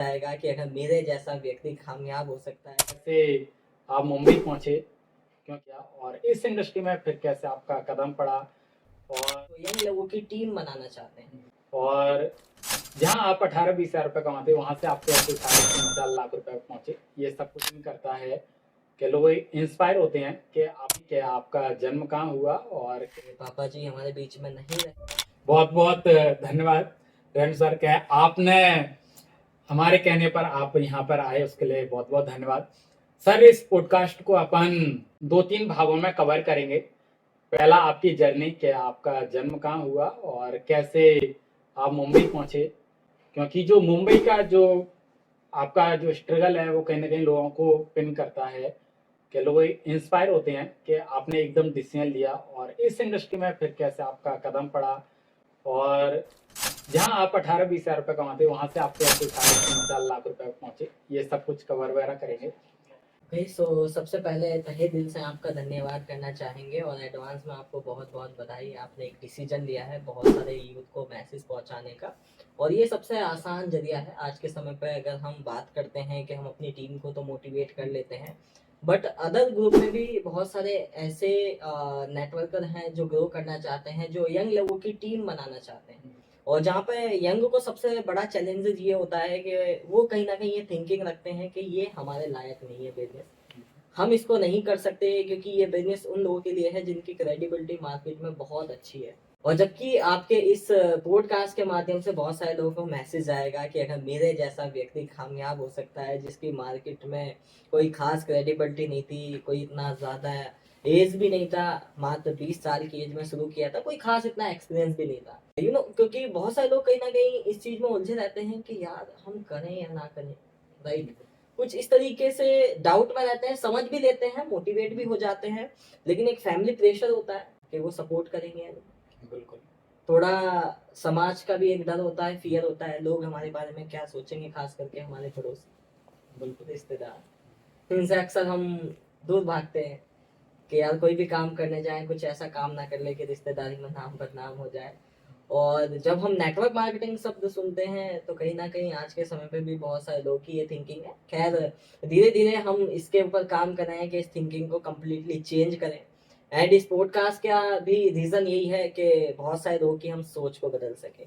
जाएगा कि अगर मेरे जैसा व्यक्ति कामयाब हो सकता है। कैसे आप मुंबई पहुंचे, क्यों किया, और इस इंडस्ट्री में फिर कैसे आपका कदम पड़ा, और तो यंग लोगों की टीम बनाना चाहते हैं। और जहां आप 18-20 हज़ार रुपये कमाते वहां से आप कैसे 3.5-4 लाख रुपए पहुंचे। ये सब कुछ नहीं करता है कि लोग इंस्पायर होते हैं कि आपका जन्म कहाँ हुआ और पापा जी हमारे बीच में नहीं रहे। बहुत बहुत धन्यवाद रण सर, क्या आपने हमारे कहने पर आप यहाँ पर आए, उसके लिए बहुत बहुत धन्यवाद सर। इस पॉडकास्ट को अपन 2-3 भागों में कवर करेंगे। पहला आपकी जर्नी, कि आपका जन्म कहाँ हुआ और कैसे आप मुंबई पहुंचे, क्योंकि जो मुंबई का जो आपका जो स्ट्रगल है वो कहीं ना कहीं लोगों को पिन करता है कि लोग इंस्पायर होते हैं कि आपने एकदम डिसीजन लिया और इस इंडस्ट्री में फिर कैसे आपका कदम पड़ा, और जहां आप 18-20 हज़ार रुपये कमाते वहां से आप कैसे 3.5-4 लाख रुपए पहुंचे। ये सब कुछ कवर वगैरह करेंगे। भाई सो सबसे पहले तहे दिल से आपका धन्यवाद करना चाहेंगे और एडवांस में आपको बहुत बहुत बधाई। आपने एक डिसीजन लिया है बहुत सारे यूथ को मैसेज पहुंचाने का, और ये सबसे आसान जरिया है आज के समय पे। अगर हम बात करते हैं कि हम अपनी टीम को तो मोटिवेट कर लेते हैं, बट अदर ग्रुप में भी बहुत सारे ऐसे नेटवर्कर हैं जो ग्रो करना चाहते हैं, जो यंग लोगों की टीम बनाना चाहते हैं। और जहाँ पे यंग को सबसे बड़ा चैलेंजेस ये होता है कि वो कहीं ना कहीं ये थिंकिंग रखते हैं कि ये हमारे लायक नहीं है बिजनेस, हम इसको नहीं कर सकते क्योंकि ये बिजनेस उन लोगों के लिए है जिनकी क्रेडिबिलिटी मार्केट में बहुत अच्छी है। और जबकि आपके इस पॉडकास्ट के माध्यम से बहुत सारे लोगों को मैसेज आएगा कि अगर मेरे जैसा व्यक्ति कामयाब हो सकता है, जिसकी मार्केट में कोई खास क्रेडिबिलिटी नहीं थी, कोई इतना ज़्यादा एज भी नहीं था, मात्र 20 साल की एज में शुरू किया था, कोई खास इतना एक्सपीरियंस भी नहीं था, क्योंकि बहुत सारे लोग कहीं ना कहीं इस चीज़ में उलझे रहते हैं कि यार हम करें या ना करें, राइट। कुछ इस तरीके से डाउट में रहते हैं, समझ भी लेते हैं, मोटिवेट भी हो जाते हैं, लेकिन एक फैमिली प्रेशर होता है कि वो सपोर्ट करेंगे या नहीं। बिल्कुल। थोड़ा समाज का भी एक डर होता है, फियर होता है, लोग हमारे बारे में क्या सोचेंगे, खास करके हमारे पड़ोसी, बिल्कुल रिश्तेदार। इनसे अक्सर हम दूर भागते हैं कि यार कोई भी काम करने जाए कुछ ऐसा काम ना कर ले कि रिश्तेदारी में नाम बदनाम हो जाए। और जब हम नेटवर्क मार्केटिंग शब्द सुनते हैं तो कहीं ना कहीं आज के समय पे भी बहुत सारे लोग की ये थिंकिंग है। खैर धीरे धीरे हम इसके ऊपर काम कर रहे हैं कि इस थिंकिंग को कम्प्लीटली चेंज करें। एंड इस पॉडकास्ट का भी रीज़न यही है कि बहुत सारे लोगों की हम सोच को बदल सकें।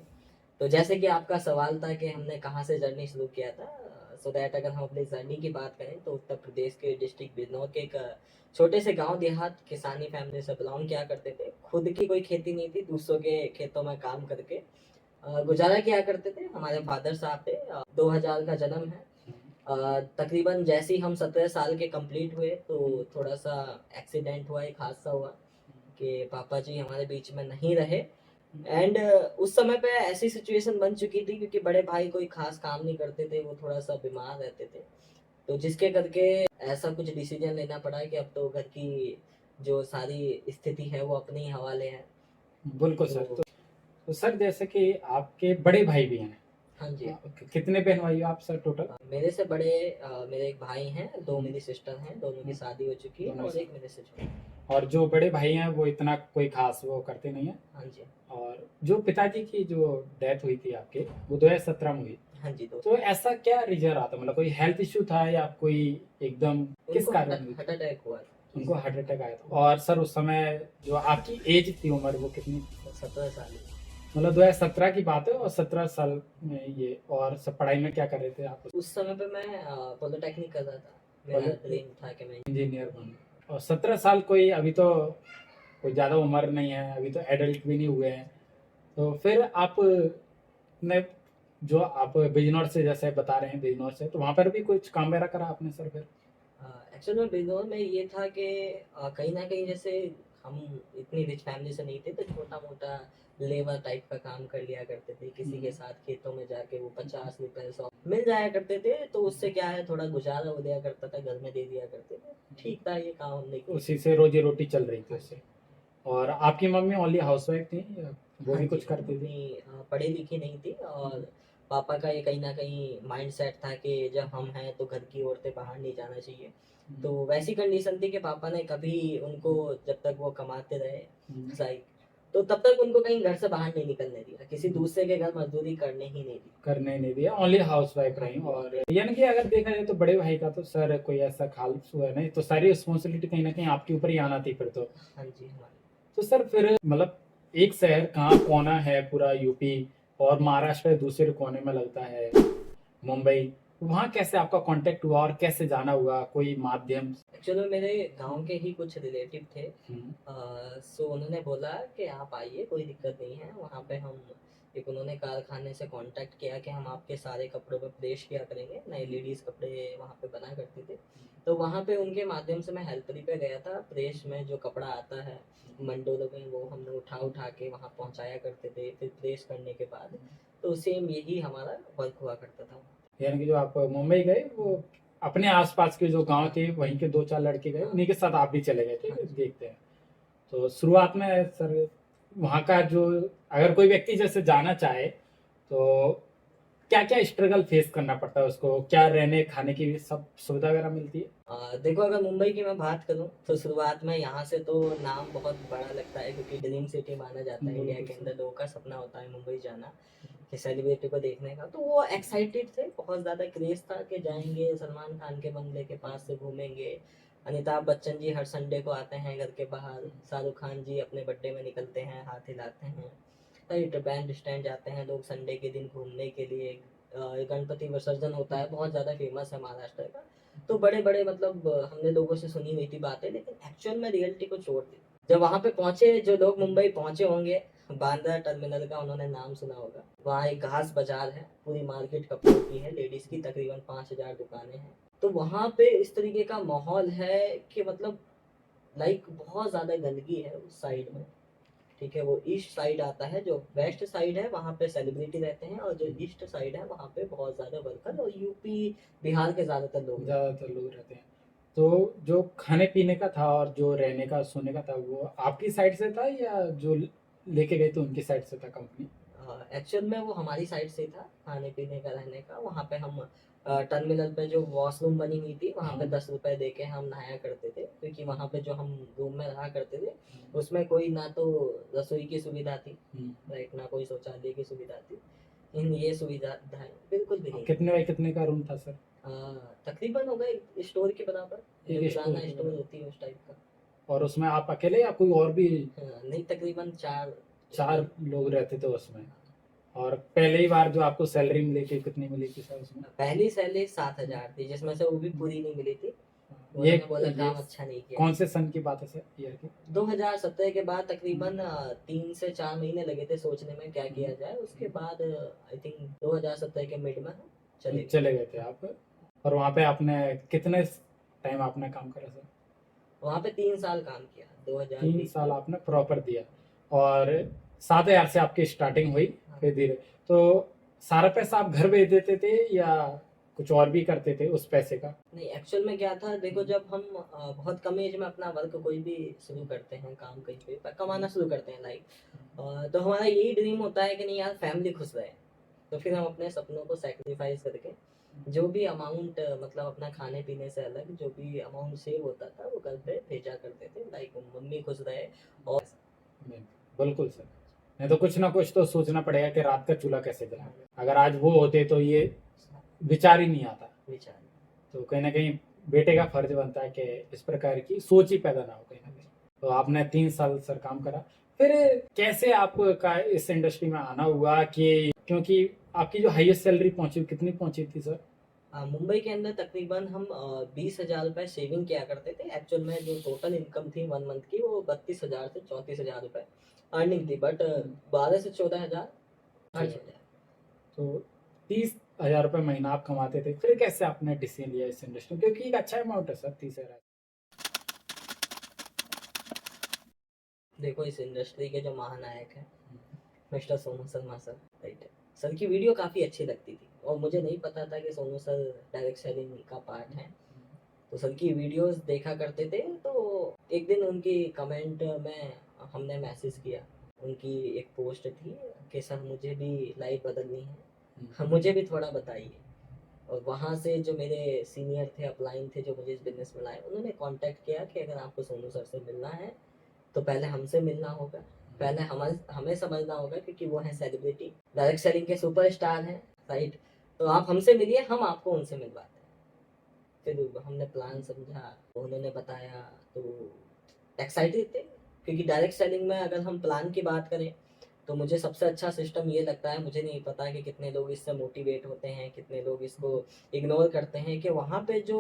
तो जैसे कि आपका सवाल था कि हमने कहाँ से जर्नी शुरू किया था, सो दैट अगर हम अपनी जर्नी की बात करें तो उत्तर प्रदेश के डिस्ट्रिक्ट बिजनौर के एक छोटे से गांव देहात किसानी फैमिली से बिलोंग किया करते थे। खुद की कोई खेती नहीं थी, दूसरों के खेतों में काम करके गुजारा किया करते थे। हमारे फादर साहब थे। 2000 का जन्म है। तकरीबन जैसे ही हम 17 साल के कंप्लीट हुए तो थोड़ा सा एक्सीडेंट हुआ, एक हादसा हुआ कि पापा जी हमारे बीच में नहीं रहे। एंड उस समय पे ऐसी सिचुएशन बन चुकी थी क्योंकि बड़े भाई कोई खास काम नहीं करते थे, वो थोड़ा सा बीमार रहते थे, तो जिसके करके ऐसा कुछ डिसीजन लेना पड़ा कि अब तो घर की जो सारी स्थिति है वो अपने ही हवाले है। बिल्कुल सर। तो सर जैसे कि आपके बड़े भाई भी हैं। हाँ जी। कितने बहन भाई हो आप सर टोटल? मेरे से बड़े मेरे एक भाई हैं, दो मेरी सिस्टर हैं, दोनों की शादी हो चुकी है, और एक मेरे से छोटा। और जो बड़े भाई हैं वो इतना कोई खास वो करते नहीं है। हाँ जी। और जो पिताजी की जो डेथ हुई थी आपके, वो 2017 में हुई। हाँ जी। तो ऐसा क्या रीजन रहा था, मतलब कोई हेल्थ इश्यू था या कोई एकदम किस कारण हुई? हार्ट अटैक हुआ था। उनको हार्ट अटैक आया था। और सर उस समय जो आपकी एज थी, उम्र, वो कितनी थी? 17 साल। मतलब 2017 की बात है, और 17 साल में ये, और सब पढ़ाई में क्या कर रहे थे आप? उस समय पे मैं पॉलिटेक्निक कर रहा था। मेरा ड्रीम था कि मैं इंजीनियर बनूं। और 17 साल कोई अभी तो कोई ज़्यादा उम्र नहीं है, अभी तो एडल्ट भी नहीं हुए हैं। तो फिर आप ने जो आप बिजनौर से जैसे बता रहे हैं, बिजनौर से, तो वहाँ पर भी कुछ काम वगैरह करा आपने सर फिर? एक्चुअल में बिजनौर में ये था कि कहीं ना कहीं जैसे हम इतनी रिच फैमिली से नहीं थे, तो छोटा मोटा लेबर टाइप का काम कर लिया करते थे, किसी के साथ खेतों में जाके वो 50 रुपए 100 मिल जाया करते थे, तो उससे क्या है थोड़ा गुजारा हो दिया करता था, घर में दे दिया करते थे, ठीक था ये काम हमने किया। उसी से रोजी रोटी चल रही थी उससे। और आपकी मम्मी ओनली हाउसवाइफ थी या वो हाँ भी जी, कुछ करती थी? मम्मी पढ़ी लिखी नहीं थी, और पापा का ये कहीं ना कहीं माइंड सेट था कि जब हम हैं तो घर की औरतें बाहर नहीं जाना चाहिए। तो वैसी कंडीशन थी कि पापा ने कभी उनको, जब तक वो कमाते रहे, लाइक तो तब तक उनको कहीं घर से बाहर नहीं निकलने दिया, किसी दूसरे के घर मजदूरी करने ही नहीं दी। करने नहीं दिया, ओनली हाउस वाइफ रही। और यानी कि अगर देखा जाए तो बड़े भाई का तो सर कोई ऐसा खास हुआ नहीं, तो सारी रिस्पॉन्सिबिलिटी कहीं ना कहीं आपके ऊपर ही आना थी फिर तो। हाँ जी हमारे। तो सर फिर मतलब एक शहर कहाँ कोना है पूरा यूपी, और महाराष्ट्र दूसरे कोने में लगता है मुंबई, वहाँ कैसे आपका कांटेक्ट हुआ और कैसे जाना हुआ, कोई माध्यम? एक्चुअली मेरे गांव के ही कुछ रिलेटिव थे, हम्म, सो उन्होंने बोला कि आप आइए, कोई दिक्कत नहीं है। वहाँ पे हम एक, उन्होंने कारखाने से कांटेक्ट किया कि हम आपके सारे कपड़ों पे प्रेस किया करेंगे, नए लेडीज़ कपड़े वहाँ पे बना करते थे। तो वहाँ पे उनके माध्यम से मैं हेल्परी पे गया था। प्रेस में जो कपड़ा आता है मंडोलों में, वो हमने उठा उठा के वहाँ पहुँचाया करते थे। फिर प्रेस करने के बाद तो सेम यही हमारा वर्क हुआ करता था। यानी कि जो आप मुंबई गए वो अपने आसपास के जो गांव थे वहीं के 2-4 लड़के गए, उन्हीं के साथ आप भी चले गए थे देखते हैं। तो शुरुआत में सर वहाँ का जो, अगर कोई व्यक्ति जैसे जाना चाहे तो क्या क्या स्ट्रगल फेस करना पड़ता है उसको, क्या रहने खाने की भी सब सुविधा वगैरह मिलती है? देखो, अगर मुंबई की मैं बात करूं तो शुरुआत में यहाँ से तो नाम बहुत बड़ा लगता है, क्योंकि ड्रीम सिटी माना जाता है। इंडिया के अंदर लोगों का सपना होता है मुंबई जाना, कि सेलिब्रिटी को देखने का। तो वो एक्साइटेड थे, बहुत ज़्यादा क्रेज था कि जाएंगे, सलमान खान के बंगले के पास से घूमेंगे, अमिताभ बच्चन जी हर संडे को आते हैं घर के बाहर, शाहरुख खान जी अपने बर्थडे में निकलते हैं, हाथ हिलाते हैं, राइट, बैंड स्टैंड जाते हैं लोग संडे के दिन घूमने के लिए। गणपति विसर्जन होता है, बहुत ज़्यादा फेमस है महाराष्ट्र का। तो बड़े बड़े मतलब हमने लोगों से सुनी हुई थी बातें, लेकिन एक्चुअल में रियलिटी को छोड़ दी। जब वहाँ पे पहुंचे, जो लोग मुंबई पहुंचे होंगे, बांद्रा टर्मिनल का उन्होंने नाम सुना होगा, वहाँ एक घास बाजार है, पूरी मार्केट कपड़ों की है, लेडीज की तकरीबन 5,000 दुकानें हैं। तो वहाँ पे इस तरीके का माहौल है कि मतलब लाइक बहुत ज़्यादा गंदगी है उस साइड में। ठीक है, वो ईस्ट साइड आता है, जो वेस्ट साइड है वहाँ पे सेलिब्रिटी रहते हैं, और जो ईस्ट साइड है वहाँ पे बहुत ज़्यादा वर्कर और यूपी बिहार के ज़्यादातर लोग हैं। ज़्यादातर लोग रहते हैं। तो जो खाने पीने का था और जो रहने का सोने का था वो आपकी साइड से था या जो लेके गए थे उनकी साइड से था कंपनी? एक्चुअल में वो हमारी साइड से था, खाने पीने का रहने का। वहाँ पे हम टर्मिनल पे जो वॉशरूम बनी हुई थी वहाँ पे 10 रुपए दे के हम नहाया करते थे, क्योंकि वहाँ पे जो हम रूम में रहा करते थे उसमें कोई ना तो रसोई की सुविधा थी, राइट, ना कोई शौचालय की सुविधा थी। इन ये सुविधाएं बिल्कुल भी नहीं। कितने बाई कितने का रूम था सर? तकरीबन हो गए स्टोर के बराबर, एक जो स्टोर पुराना के स्टोर बराबर। होती है उस टाइप का। और उसमें आप अकेले या कोई और भी? नहीं, तकरीबन 4। 4 लोग रहते थे उसमें। और पहली बार जो आपको सैलरी मिली थी कितनी मिली थी सर उसमें? पहली सैलरी 7,000 थी, जिसमें से वो भी पूरी नहीं मिली थी। ये उन्होंने बोला काम अच्छा नहीं किया। कौन से सन की बात है सर, ईयर की? 2017 के बाद तकरीबन 3 से 4 महीने लगे थे सोचने में क्या किया जाए। उसके बाद आई थिंक 2017 के मिड में हम चले गए थे आप। और वहाँ पे आपने कितने टाइम आपने काम करा सर? वहाँ पे 3 साल काम किया, 3 2020 साल में। आपने प्रॉपर दिया। और 7,000 से आपकी स्टार्टिंग हुई, फिर धीरे तो सारा पैसा आप घर भेज देते थे या कुछ और भी करते थे उस पैसे का? नहीं, एक्चुअल में क्या था, देखो, जब हम बहुत कम एज में अपना वर्क कोई भी शुरू करते हैं, काम कहीं पे पर कमाना शुरू करते हैं लाइक, तो हमारा यही ड्रीम होता है कि नहीं यार, फैमिली खुश रहे। तो फिर हम अपने सपनों को सेक्रीफाइस करके जो भी अमाउंट, मतलब अपना खाने पीने से अलग जो भी अमाउंट सेव होता था वो घर पे भेजा करते थे, लाइक मम्मी खुश रहे। और नहीं, बिल्कुल सर। नहीं तो कुछ ना कुछ तो सोचना पड़ेगा कि रात का चूल्हा कैसे जलाएं। अगर आज वो होते तो ये विचार ही नहीं आता। विचार। तो कहीं ना कहीं बेटे का फर्ज बनता है कि इस प्रकार की सोच ही पैदा ना हो कहीं ना कहीं। तो आपने 3 साल सर काम करा, फिर कैसे आपका इस इंडस्ट्री में आना हुआ, कि क्योंकि आपकी जो हाईएस्ट सैलरी पहुंची कितनी पहुंची थी सर? मुंबई के अंदर तकरीबन हम 20,000 रुपये सेविंग किया करते थे। एक्चुअल में जो टोटल इनकम थी 1 मंथ की, वो 32,000 से 34,000 रुपये अर्निंग थी, बट 12 से 14,000 खर्च हो जाए। तो 30,000 रुपये महीना आप कमाते थे, फिर कैसे आपने डिसीजन लिया इस इंडस्ट्री में, क्योंकि एक अच्छा अमाउंट है सर 30,000? देखो, इस इंडस्ट्री के जो महानायक हैं mister Sonu Sharma sir, right, sir की वीडियो काफ़ी अच्छी लगती थी, और मुझे नहीं पता था कि सोनू सर डायरेक्ट सेलिंग का पार्ट है। तो सर की वीडियोस देखा करते थे, तो एक दिन उनकी कमेंट में हमने मैसेज किया। उनकी एक पोस्ट थी कि सर मुझे भी लाइफ बदलनी है, मुझे भी थोड़ा बताइए। और वहाँ से जो मेरे सीनियर थे, अपलाइन थे, जो मुझे इस बिजनेस में लाए, उन्होंने कांटेक्ट किया कि अगर आपको सोनू सर से मिलना है तो पहले हमसे मिलना होगा, पहले हमें समझना होगा, क्योंकि वो है सेलिब्रिटी, डायरेक्ट सेलिंग के सुपरस्टार हैं, राइट। तो आप हमसे मिलिए, हम आपको उनसे मिलवाते हैं। फिर हमने प्लान समझा, उन्होंने बताया, तो एक्साइटेड थे, क्योंकि डायरेक्ट सेलिंग में अगर हम प्लान की बात करें तो मुझे सबसे अच्छा सिस्टम ये लगता है, मुझे नहीं पता कि कितने लोग इससे मोटिवेट होते हैं, कितने लोग इसको इग्नोर करते हैं, कि वहाँ पे जो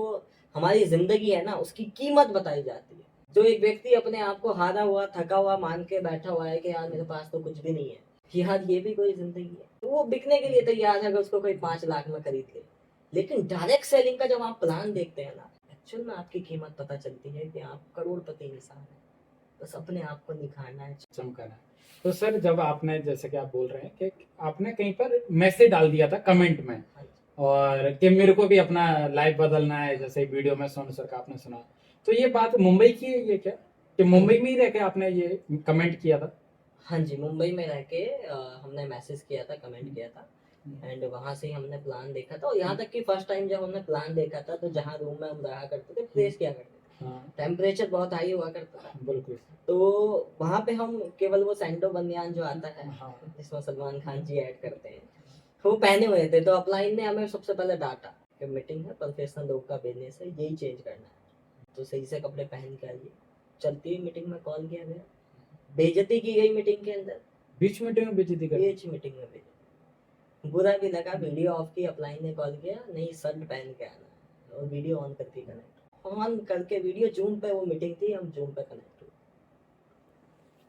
हमारी ज़िंदगी है ना, उसकी कीमत बताई जाती है। जो एक व्यक्ति अपने आप को हारा हुआ, थका हुआ मान के बैठा हुआ है कि यार मेरे पास तो कुछ भी नहीं है, कि यार ये भी कोई ज़िंदगी है, तो वो बिकने के लिए तैयार है अगर उसको कोई 5 लाख में खरीद ले। लेकिन डायरेक्ट सेलिंग का जब आप प्लान देखते हैं ना, एक्चुअल में आपकी कीमत पता चलती है कि आप करोड़पति इंसान हैं। बस अपने आप को निखारना है। चमकाना है। तो सर जब आपने, जैसे कि आप बोल रहे हैं कि आपने कहीं पर मैसेज डाल दिया था कमेंट में, हाँ जी। और कि मेरे को भी अपना लाइफ बदलना है, जैसे वीडियो में सोनू सर का आपने सुना, तो ये बात मुंबई की है ये क्या, कि मुंबई में ही रह के आपने ये कमेंट किया था? हाँ जी, मुंबई में रह के हमने मैसेज किया था, कमेंट किया था, एंड वहाँ से ही हमने प्लान देखा था। और यहाँ तक कि फर्स्ट टाइम जब हमने प्लान देखा था, तो जहाँ रूम में हम रहा करते थे, प्लेस किया करते थे, हाँ टेम्परेचर बहुत हाई हुआ करता था, बिल्कुल। तो वहाँ पे हम केवल वो सैंडो बनियान जो आता है, हाँ जिसमें सलमान खान जी ऐड करते हैं, वो पहने हुए थे। तो अपलाइन ने हमें सबसे पहले डांटा कि मीटिंग है, प्रोफेशनल लोग का बिजनेस है, यही चेंज करना है, तो सही से कपड़े पहन के आइए। चलती हुई मीटिंग में कॉल किया गया, बेइज्जती की गई मीटिंग के अंदर, बीच मीटिंग में बेइज्जती कर, बीच मीटिंग में बेइज्जती। बुरा भी लगा, वीडियो ऑफ की, अपलाइन ने कॉल किया, नहीं शर्ट पहन के आना है, और वीडियो ऑन करके कनेक्ट, ऑन करके वीडियो, जूम पे वो मीटिंग थी, हम जूम पे कनेक्ट हुए।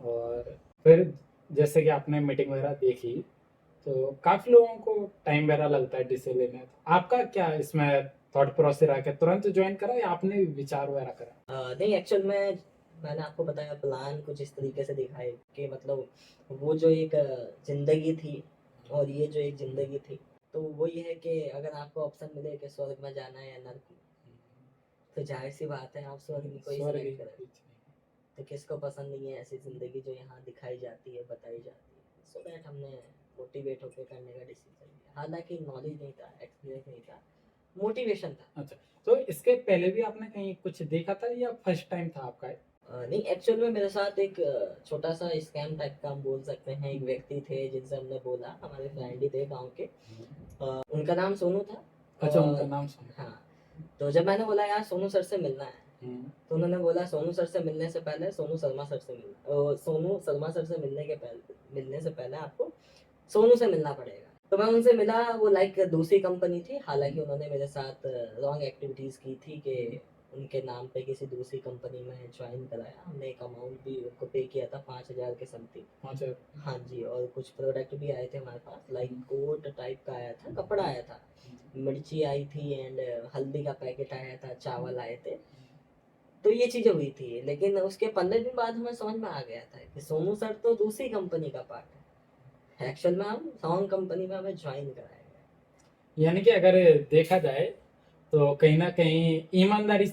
और फिर जैसे कि आपने मीटिंग वगैरह देखी, तो काफी लोगों को टाइम वगैरह लगता है डिसीजन लेने में, तो आपका क्या इसमें थॉट प्रोसेस रहा, क्या तुरंत ज्वाइन करा या आपने विचार वगैरह करा? नहीं, एक्चुअल में मैंने आपको बताया, प्लान कुछ इस तरीके से दिखाए कि मतलब वो जो एक जिंदगी थी और ये जो एक जिंदगी थी, तो वो ये है कि अगर आपको ऑप्शन मिले कि स्वर्ग में जाना है या नर्क में, तो जाहिर सी बात है आप स्वर्ग को ही स्वर्ग सिलेक्ट ही करें। बीच तो किसको पसंद नहीं है ऐसी ज़िंदगी जो यहाँ दिखाई जाती है, बताई जाती है। सो दैट हमने मोटिवेट होकर करने का डिसीजन लिया। हालांकि नॉलेज नहीं था, एक्सपीरियंस नहीं था, मोटिवेशन था। अच्छा, तो इसके पहले भी आपने कहीं कुछ देखा था या फर्स्ट टाइम था आपका? नहीं, एक्चुअल में मेरे साथ एक छोटा सा स्कैम टाइप का हम बोल सकते हैं। एक व्यक्ति थे जिनसे हमने बोला, हमारे फ्रेंड ही थे गांव के, उनका नाम सोनू था। अच्छा, और उनका नाम सुना। हाँ, तो जब मैंने बोला यार सोनू सर से मिलना है, तो उन्होंने बोला सोनू सर से मिलने से पहले सोनू शर्मा सर से मिलना, सोनू शर्मा सर से मिलने से पहले आपको सोनू से मिलना पड़ेगा। तो मैं उनसे मिला, वो लाइक दूसरी कंपनी थी, हालांकि उन्होंने मेरे साथ रॉन्ग एक्टिविटीज़ की थी कि उनके नाम पे किसी दूसरी कंपनी में ज्वाइन कराया। हमने एक अमाउंट भी उनको पे किया था, 5,000 के समथिंग। अच्छा, हाँ जी, और कुछ प्रोडक्ट भी आए थे हमारे पास, लाइक कोट टाइप का आया था, कपड़ा आया था, मिर्ची आई थी, एंड हल्दी का पैकेट आया था, चावल आए थे। तो ये चीज़ें हुई थी, लेकिन उसके 15 दिन बाद हमें समझ में आ गया था कि सोनू सर तो दूसरी कंपनी का पार्ट है। एक्चुअल में हम सॉन्ग कंपनी में हमें ज्वाइन कराया गया। यानी कि अगर देखा जाए तो कहीं ना कहीं ईमानदारी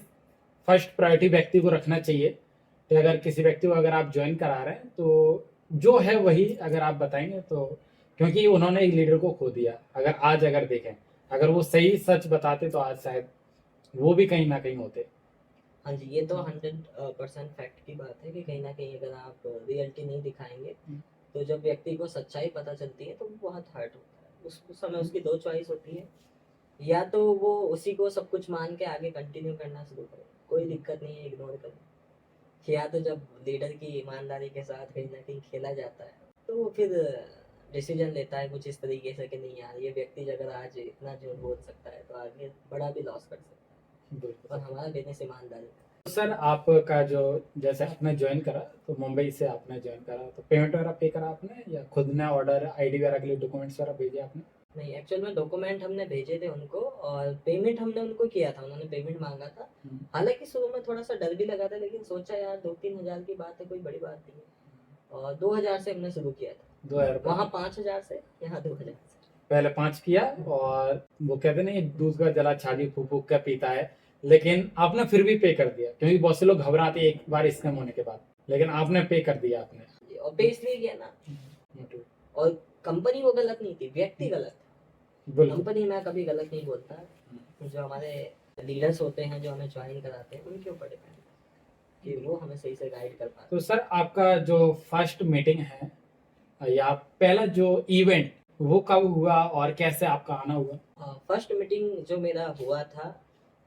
फर्स्ट प्रायोरिटी व्यक्ति को रखना चाहिए, कि अगर किसी व्यक्ति को अगर आप ज्वाइन करा रहे हैं तो जो है वही अगर आप बताएंगे तो, क्योंकि उन्होंने एक लीडर को खो दिया। अगर आज अगर देखें, अगर वो सही सच बताते तो आज शायद वो भी कहीं ना कहीं होते। हाँ जी, ये तो 100% फैक्ट की बात है कि कहीं ना कहीं अगर आप रियलिटी नहीं दिखाएंगे, तो जब व्यक्ति को सच्चाई पता चलती है तो वो बहुत हर्ट होता है। उस समय उसकी दो चॉइस होती है, या तो वो उसी को सब कुछ मान के आगे कंटिन्यू करना शुरू करे, कोई दिक्कत नहीं है, इग्नोर करे, या तो जब लीडर की ईमानदारी के साथ कहीं ना कहीं खेला जाता है, तो वो फिर डिसीजन लेता है कुछ इस तरीके से कि नहीं यार, ये व्यक्ति अगर आज इतना झूठ बोल सकता है तो आगे बड़ा भी लॉस कर सकता है, बिल्कुल। और हमारा बिजनेस ईमानदारी का। तो सर आपका जो, जैसे आपने ज्वाइन करा तो मुंबई से आपने ज्वाइन करा, तो पेमेंट वगैरह पे करा आपने या खुद ने ऑर्डर आईडी वगैरह के लिए डॉक्यूमेंट्स वगैरह भेजे आपने? नहीं, एक्चुअल में डॉक्यूमेंट हमने भेजे थे उनको, और पेमेंट हमने उनको किया था, उन्होंने पेमेंट मांगा था। हालांकि शुरू में थोड़ा सा डर भी लगा था, लेकिन सोचा यार 2-3 हज़ार की बात है, कोई बड़ी बात नहीं है, और 2,000 से हमने शुरू किया था। 2,000 वहाँ 5,000 से, यहाँ 2,000 से। पहले 5 किया, और वो कहते नहीं दूध का जला छाली फूक फूक के पीता है, लेकिन आपने फिर भी पे कर दिया, क्योंकि बहुत से लोग घबराते हैं एक बार स्कैम होने के बाद, लेकिन आपने पे कर दिया आपने। और पे इसलिए किया ना, और कंपनी वो गलत नहीं थी, व्यक्ति गलत था। बिल्कुल। कंपनी मैं कभी गलत नहीं बोलता, जो हमारे लीडर्स होते हैं जो हमें ज्वाइन कराते हैं उनके ऊपर डिपेंड। कि वो हमें सही से गाइड कर पाते। तो सर आपका जो फर्स्ट मीटिंग है या पहला जो इवेंट वो कब हुआ और कैसे आपका आना हुआ? फर्स्ट मीटिंग जो मेरा हुआ था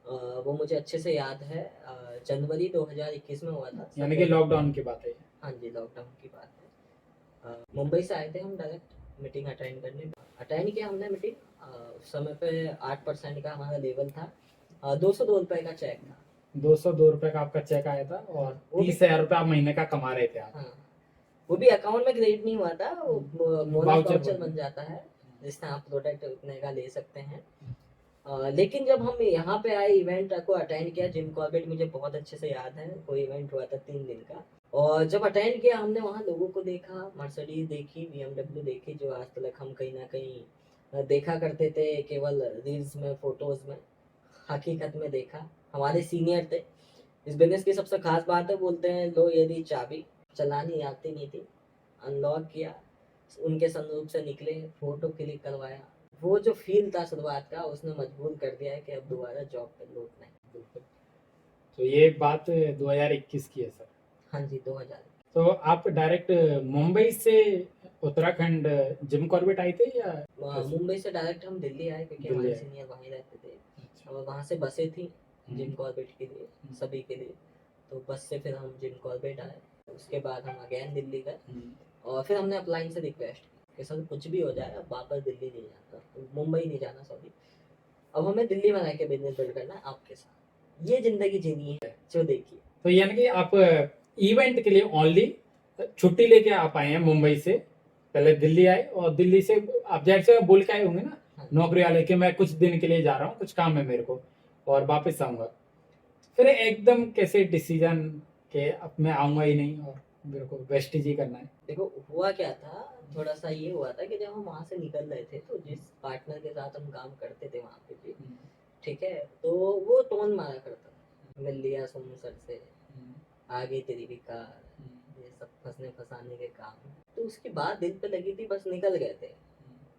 वो मुझे अच्छे से याद है, जनवरी 2021 में हुआ था। यानी कि लॉकडाउन की बात है ये। हाँ जी, लॉकडाउन की बात है। मुंबई से आए थे हम डायरेक्ट मीटिंग अटेंड करने। अटेंड किया हमने मीटिंग। उस समय पे 8% का हमारा लेवल था। 202 रुपए का चेक था। 202 रुपए का आपका चेक आया था और वो भी- 30,000 रुपए आप महीने का कमा रहे थे आप। हाँ, वो भी अकाउंट में क्रेडिट नहीं हुआ था, वो बोनस वाउचर वाउचर बन जाता है जिससे आप प्रोडक्ट उतने का ले सकते हैं। लेकिन जब हम यहाँ पे आए, इवेंट को अटेंड किया, जिम कॉर्बेट मुझे बहुत अच्छे से याद है। कोई इवेंट हुआ था 3 दिन का, और जब अटेंड किया हमने वहाँ लोगों को देखा, मर्सिडीज देखी, BMW देखी, जो आज तक हम कहीं ना कहीं देखा करते थे केवल रील्स में, फोटोज में। हकीकत में देखा, हमारे सीनियर थे। इस बिजनेस की सबसे खास बात है, बोलते हैं लो यदि चाबी, चलानी आती नहीं थी, अनलॉक किया, उनके संदूक से निकले, फोटो क्लिक करवाया। वो जो फील था शुरुआत का, उसने मजबूर कर दिया है कि अब दोबारा जॉब पे लौटना है। बिल्कुल। तो ये बात 2021 की है सर। हाँ जी, 2000। तो आप डायरेक्ट मुंबई से उत्तराखंड जिम कॉर्बेट आए थे या कैसे? मुंबई से डायरेक्ट हम दिल्ली आए, क्योंकि दिल्ली हमारे आए। सीनियर वहीं रहते थे। अच्छा। और वहाँ से बसें थी जिम हम्म, कॉर्बेट के लिए, सभी के लिए। तो बस से फिर हम जिम कॉर्बेट आए। उसके बाद हम अगेन दिल्ली गए, और फिर हमने अपलाइन से रिक्वेस्ट की कि सर कुछ भी हो जाए, अब वापस दिल्ली नहीं जाना, मुंबई नहीं जाना, सॉरी। अब हमें दिल्ली में रह के बिजनेस बिल्ड करना है आपके साथ, ये जिंदगी जीनी है जो देखिए। तो यानी कि आप इवेंट के लिए ओनली छुट्टी लेके आप आए हैं मुंबई से, पहले दिल्ली आए और दिल्ली से आप जाहिर से बोल के आए होंगे ना हाँ, नौकरी वाले कि मैं कुछ दिन के लिए जा रहा हूँ, कुछ काम है मेरे को और वापस आऊंगा। फिर एकदम कैसे डिसीजन के अब मैं आऊंगा ही नहीं और मेरे को वेस्टेज ही करना है? देखो हुआ क्या था, थोड़ा सा ये हुआ था कि जब हम वहाँ से निकल रहे थे, तो जिस पार्टनर के साथ हम काम करते थे वहाँ पे भी, ठीक है, तो वो टोन मारा करता था, मिल लिया सोनू सर से, आगे तेरी भी कार, ये सब फंसने फंसाने के काम। तो उसकी बात दिल पे लगी थी, बस निकल गए थे।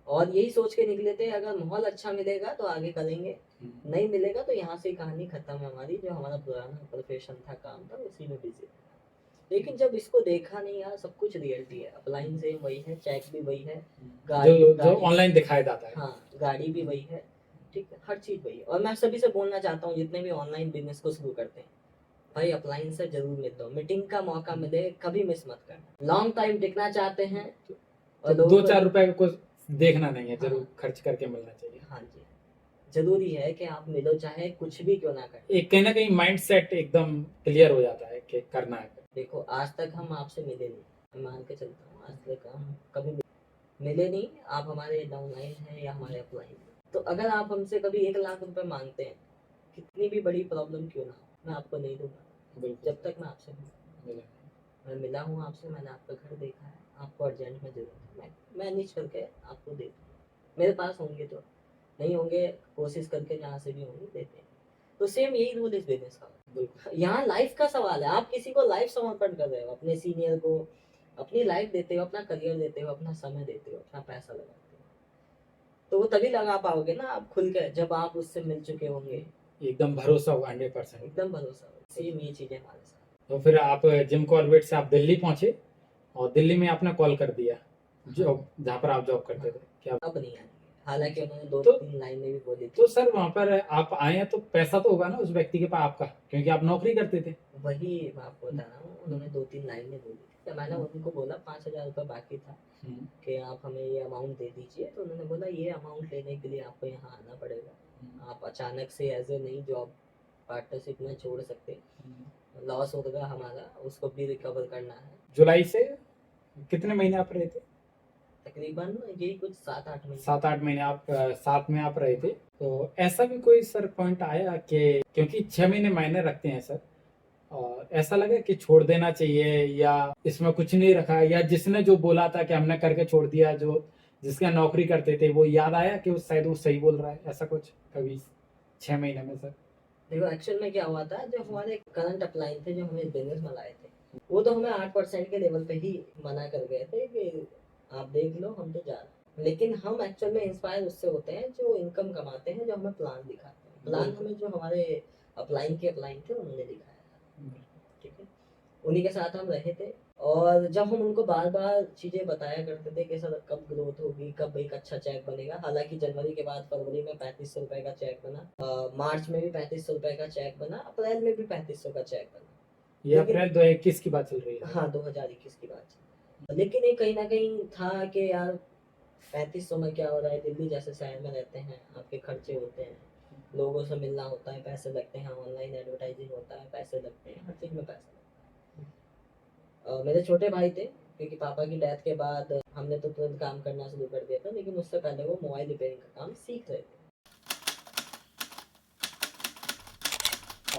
और यही सोच के निकले थे, अगर माहौल अच्छा मिलेगा तो आगे करेंगे, नहीं मिलेगा तो यहाँ से कहानी खत्म है हमारी। जो हमारा पुराना प्रोफेशन था, काम था, उसी में बिजी था। लेकिन जब इसको देखा, नहीं यार, सब कुछ रियलिटी है, अपलाइन सेम वही है, चेक भी वही है, जो ऑनलाइन दिखाया जाता है। हाँ, गाड़ी भी वही है, ठीक है, हर चीज वही है। और मैं सभी से बोलना चाहता हूँ, जितने भी ऑनलाइन बिजनेस को शुरू करते हैं, भाई अपलाइन से जरूर मिल लो, मीटिंग का मौका मिले कभी मिस मत करना। लॉन्ग टाइम टिकना चाहते हैं और तो लोगों 2-4 रुपए को देखना नहीं है, जरूर हाँ, खर्च करके मिलना चाहिए। हाँ जी, जरूरी है कि आप मिलो, चाहे कुछ भी क्यों ना करें। एक कहीं ना कहीं माइंड सेट एकदम क्लियर हो जाता है कि करना है। देखो आज तक हम आपसे मिले नहीं, मैं मान के चलता हूँ, आज तक हम कभी मिले नहीं। आप हमारे डाउनलाइन हैं या हमारे अपलाइन, तो अगर आप हमसे कभी 1 लाख रुपए मांगते हैं, कितनी भी बड़ी प्रॉब्लम क्यों ना हो, मैं आपको नहीं दूंगा बिल्कुल। जब तक मैं आपसे मिला। मैं मिला हूँ आपसे, मैंने आपका घर देखा है, आपको अर्जेंट में जरूरत है, मैं मैनेज करके आपको दे दूँगा। मेरे पास होंगे तो, नहीं होंगे कोशिश करके जहाँ से भी होंगे देते हैं। तो सेम यही रूल इस बिजनेस का। बिल्कुल। यहाँ लाइफ का सवाल है, आप किसी को लाइफ समर्पण कर रहे हो, अपने सीनियर को अपनी लाइफ देते हो, अपना करियर देते हो, अपना समय देते हो, अपना पैसा लगाते हो। तो वो तभी लगा पाओगे ना आप खुल के, जब आप उससे मिल चुके होंगे। एकदम भरोसा होगा 100%। एकदम भरोसा हो, सेम ये चीजें हमारे साथ। तो फिर आप जिम कॉर्बेट से आप दिल्ली पहुंचे और दिल्ली में आपने कॉल कर दिया जॉब जहाँ पर आप जॉब करते थे क्या? अब नहीं आएंगे, हालांकि उन्होंने दो तो तीन लाइनें भी बोली थी। तो सर वहां पर आप आए हैं तो पैसा तो होगा ना उस व्यक्ति के पास आपका, क्योंकि आप नौकरी करते थे। वही मैं आपको बता रहा हूँ, उन्होंने 2-3 लाइनें बोली थी, तो मैंने उनको बोला 5,000 रुपये बाकी था कि आप हमें ये अमाउंट दे दीजिए। तो उन्होंने बोला ये अमाउंट लेने के लिए आपको यहाँ आना पड़ेगा, आप अचानक से एज ए नई जॉब पार्टनरशिप में छोड़ सकते, लॉस होगा हमारा, उसको भी रिकवर करना है। जुलाई से कितने महीने आप रहे थे? तकरीबन यही कुछ 7-8 महीने। 7-8 महीने आप साथ में आप रहे थे। तो ऐसा भी कोई सर पॉइंट आया कि क्योंकि 6 महीने मायने रखते हैं सर, और ऐसा लगा कि छोड़ देना चाहिए या इसमें कुछ नहीं रखा, या जिसने जो बोला था कि हमने करके छोड़ दिया, जो जिसका नौकरी करते थे, वो याद आया कि शायद वो सही बोल रहा है, ऐसा कुछ कभी 6 महीने में सर? देखो एक्चुअल में क्या हुआ था, जो हमारे करंट अपलाइन थे, जो हमें बिजनेस में लाए थे, वो तो हमें 8% के लेवल पे ही मना कर गए थे कि आप देख लो, हम तो जा रहे हैं। लेकिन हम एक्चुअल में इंस्पायर उससे होते हैं जो इनकम कमाते हैं, जो हमें प्लान दिखाते हैं। प्लान हमें जो हमारे अपलाइन के अपलाइन थे उन्होंने दिखाया था, ठीक है। उन्हीं के साथ हम रहे थे। और जब हम उनको बार बार चीज़ें बताया करते थे कि सर कब ग्रोथ होगी, कब एक अच्छा चेक बनेगा, हालांकि जनवरी के बाद फरवरी में 3500 रुपये का चेक बना, मार्च में भी 3500 रुपये का चेक बना, अप्रैल में भी 3500 का चेक बना। ये लेकिन अप्रैल 2021 की बात चल रही है। हाँ 2021 की बात है। लेकिन ये कहीं ना कहीं था कि यार 3500 में क्या हो रहा है, दिल्ली जैसे शहर में रहते हैं, आपके खर्चे होते हैं, लोगों से मिलना होता है, पैसे लगते हैं, ऑनलाइन एडवर्टाइजिंग होता है, पैसे लगते हैं, हर चीज़ में पैसे लगते हैं। मेरे छोटे भाई थे, क्योंकि पापा की डेथ के बाद हमने तो तुरंत काम करना शुरू कर दिया था, लेकिन उससे पहले वो मोबाइल रिपेयरिंग का काम सीख रहे थे।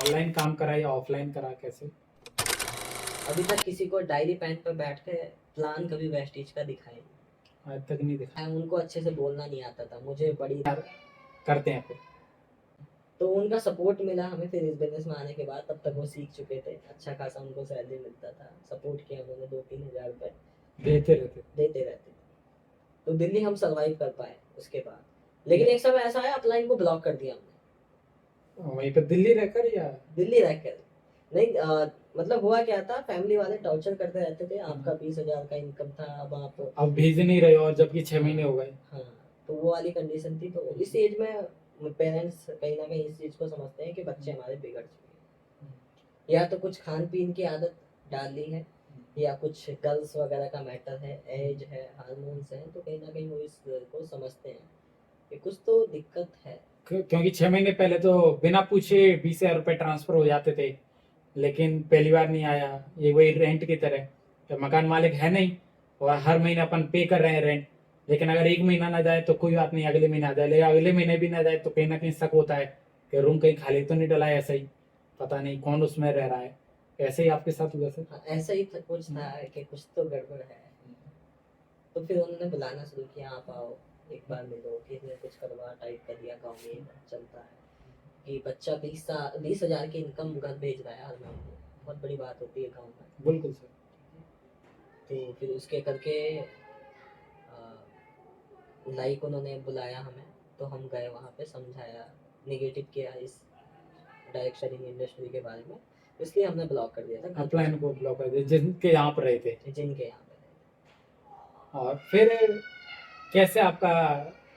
ऑनलाइन काम करा या ऑफलाइन करा, कैसे? अभी तक किसी को डायरी पेन पर बैठ के प्लान कभी वेस्टीज का दिखाई नहीं। आज तक नहीं दिखा। उनको अच्छे से बोलना नहीं आता था, मुझे बड़ी करते हैं फिर। तो उनका सपोर्ट मिला हमें फिर इस बिजनेस में आने के बाद। तब तक वो सीख चुके थे, अच्छा खासा उनको सैलरी मिलता था, सपोर्ट किया उन्होंने, 2-3 हज़ार रुपये देते रहते थे। तो दिल्ली हम सर्वाइव कर पाए उसके बाद। लेकिन एक समय ऐसा है, अपलाइन को ब्लॉक कर दिया हमने। वहीं पे दिल्ली रहकर या दिल्ली रहकर नहीं, मतलब हुआ क्या था, फैमिली वाले टॉर्चर करते रहते थे, आपका 20,000 का इनकम था, अब आप अब भेज नहीं रहे हो, और जबकि 6 महीने हो गए। हाँ, तो वो वाली कंडीशन थी। तो इस एज में पेरेंट्स कहीं ना कहीं इस चीज़ को समझते हैं कि बच्चे हमारे बिगड़ चुके हैं, या तो कुछ खान पीन की आदत डाल ली है, या कुछ गर्ल्स वगैरह का मैटर है, एज है, हार्मोन्स हैं, तो कहीं ना कहीं वो इसको समझते हैं कि कुछ तो दिक्कत है। क्योंकि 6 महीने पहले तो बिना पूछे 20,000 रुपये ट्रांसफर हो जाते थे, लेकिन पहली बार नहीं आया। ये वही रेंट की तरह, तो मकान मालिक है नहीं और हर महीने अपन पे कर रहे हैं रेंट, लेकिन अगर एक महीना ना जाए तो कोई बात नहीं, अगले महीने आ जाए, लेकिन अगले महीने भी ना जाए तो कहीं ना कहीं शक होता है कि रूम कहीं खाली तो नहीं डला है, ऐसा ही पता नहीं कौन उसमें रह रहा है। ऐसे ही आपके साथ हुआ सर? हाँ, ऐसा ही कुछ था कि कुछ तो गड़बड़ है। तो फिर उन्होंने बुलाना शुरू किया, आप आओ एक बार मिलो, किसी ने कुछ करवा टाइप कर दिया। गाँव में ये चलता है कि बच्चा 20,000 की इनकम घर भेज रहा है हर महीने, बहुत बड़ी बात होती है गाँव में। बिल्कुल सर। तो फिर उसके करके लाइक उन्होंने बुलाया हमें, तो हम गए वहाँ पे, समझाया, निगेटिव किया इस डायरेक्ट सेलिंग इंडस्ट्री के बारे में, इसलिए हमने ब्लॉक कर दिया था अपलाइन को ब्लॉक कर दिया जिनके यहाँ पर रहे थे। जिनके यहाँ पे। और फिर कैसे आपका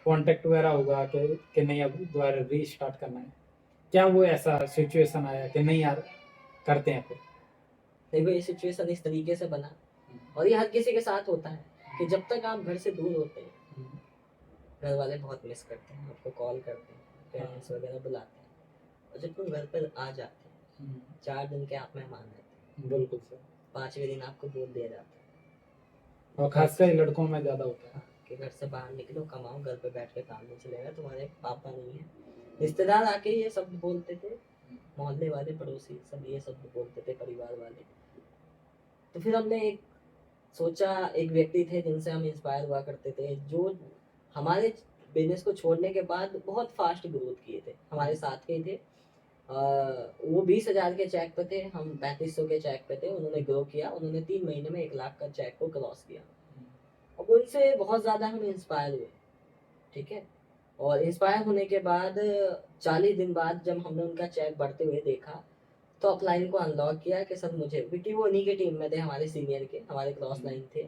कांटेक्ट वगैरह होगा कि नहीं अब दोबारा रीस्टार्ट करना है? क्या वो ऐसा सिचुएशन आया कि नहीं यार करते हैं फिर? देखो ये सिचुएशन इस तरीके से बना, और ये हर किसी के साथ होता है, कि जब तक आप घर से दूर होते हैं, घर वाले बहुत मिस करते हैं, आपको कॉल करते हैं, पेरेंट्स वगैरह बुलाते हैं, और जब तुम घर पर आ जाते हैं, 4 दिन के आप मेहमान रहते हैं, बिल्कुल सर। 5वें दिन आपको दूध दिया जाता है, और खासकर लड़कों में ज्यादा होता है कि घर से बाहर निकलो, कमाओ, घर पे बैठ के काम नहीं चलेगा, तुम्हारे पापा नहीं है। रिश्तेदार आके ये शब्द बोलते थे, मोहल्ले वाले, पड़ोसी सब ये शब्द बोलते थे, परिवार वाले। तो फिर हमने एक सोचा, एक व्यक्ति थे जिनसे हम इंस्पायर हुआ करते थे, जो हमारे बिजनेस को छोड़ने के बाद बहुत फास्ट ग्रोथ किए थे, हमारे साथ के ही थे। वो 20,000 के चेक पे थे, हम 3500 के चेक पे थे। उन्होंने ग्रो किया, उन्होंने 3 महीने में 1 लाख का चेक को क्रॉस किया, और उनसे बहुत ज़्यादा हम इंस्पायर हुए, ठीक है। और इंस्पायर होने के बाद 40 दिन बाद जब हमने उनका चेक बढ़ते हुए देखा, तो अपलाइन को अनलॉक किया कि सर मुझे, क्योंकि वो उन्हीं के टीम में थे, हमारे सीनियर के, हमारे क्रॉस लाइन थे।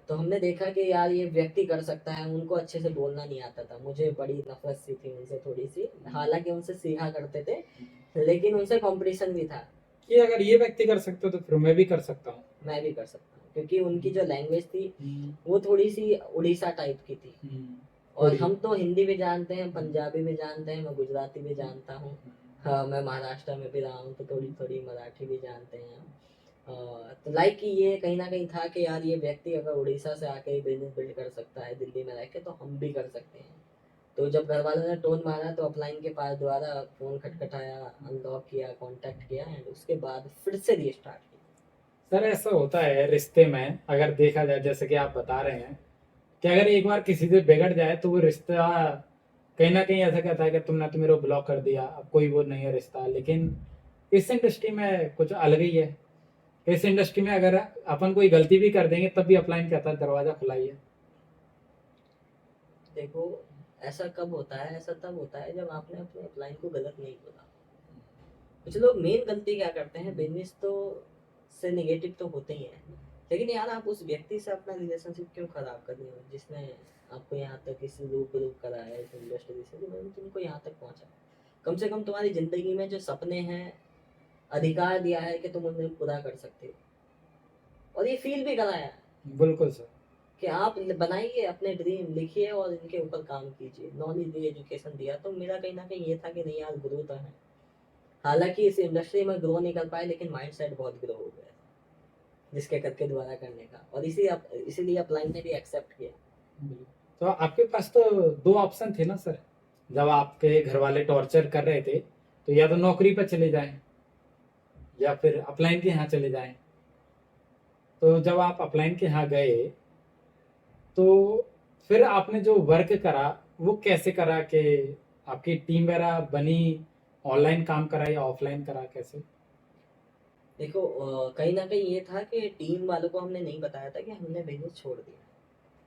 तो हमने देखा कि यार ये व्यक्ति कर सकता है, उनको अच्छे से बोलना नहीं आता था, मुझे बड़ी नफरत सी थी उनसे थोड़ी सी, हालांकि उनसे सीखा करते थे, लेकिन उनसे कंपटीशन भी था कि अगर ये व्यक्ति कर सकते हो तो फिर मैं भी कर सकता हूँ। मैं भी कर सकता हूँ, क्योंकि उनकी जो लैंग्वेज थी वो थोड़ी सी उड़ीसा टाइप की थी, और हम तो हिंदी भी जानते हैं, पंजाबी भी जानते हैं, मैं गुजराती भी जानता हूँ, हाँ मैं महाराष्ट्र में भी रहा हूँ, तो थोड़ी थोड़ी मराठी भी जानते हैं हम। तो लाइक ये कहीं ना कहीं था कि यार ये व्यक्ति अगर उड़ीसा से आके बिजनेस बिल्ड कर सकता है दिल्ली में रह के, तो हम भी कर सकते हैं। तो जब घर वालों ने टोन मारा, तो अपलाइन के पास दोबारा फ़ोन खटखटाया, अनलॉक किया, कांटेक्ट किया, एंड उसके बाद फिर से रीस्टार्ट किया। सर ऐसा होता है रिश्ते में, अगर देखा जाए जैसे कि आप बता रहे हैं कि अगर एक बार किसी से बिगड़ जाए तो वो रिश्ता कहीं ना कहीं ऐसा कहता है कि तुमने तो मेरे को ब्लॉक कर दिया, अब कोई वो नहीं है रिश्ता। लेकिन इस इंडस्ट्री में कुछ अलग ही है। इस इंडस्ट्री में अगर अपन कोई गलती भी कर देंगे तब भी अपलाइन कहता है दरवाजा खुला ही है। देखो ऐसा कब होता है, ऐसा तब होता है जब आपने अपने अपलाइन को गलत नहीं बोला। कुछ लोग मेन गलती क्या करते हैं, बिजनेस तो से निगेटिव तो होते ही हैं, लेकिन यार आप उस व्यक्ति से अपना रिलेशनशिप क्यों खराब कर रहे हो जिसने आपको यहाँ तक इस रूप कराया इस इंडस्ट्री से, जो तुमको यहाँ तक पहुँचा। कम से कम तुम्हारी जिंदगी में जो सपने हैं अधिकार दिया है कि तुम उन्हें पूरा कर सकते हो, और ये फील भी कराया है बिल्कुल सर। कि आप बनाइए अपने ड्रीम, लिखिए और इनके ऊपर काम कीजिए। नॉलेज दी, एजुकेशन दिया, तो मेरा कहीं ना कहीं ये था कि नहीं यार ग्रो तो है, हालांकि इस इंडस्ट्री में ग्रो नहीं कर पाए लेकिन माइंडसेट बहुत ग्रो हो गया जिसके करके दोबारा करने का, और इसीलिए अपलाइन ने भी एक्सेप्ट किया। तो आपके पास तो दो ऑप्शन थे ना सर, जब आपके घर वाले टॉर्चर कर रहे थे, तो या तो नौकरी पर चले जाएं या फिर अपलाइन के यहाँ चले जाएं। तो जब आप अपलाइन के यहाँ गए तो फिर आपने जो वर्क करा वो कैसे करा, कि आपकी टीम वगैरह बनी, ऑनलाइन काम करा या ऑफलाइन करा, कैसे? देखो कहीं ना कहीं ये था कि टीम वालों को हमने नहीं बताया था कि हमने बिजनेस छोड़ दिया।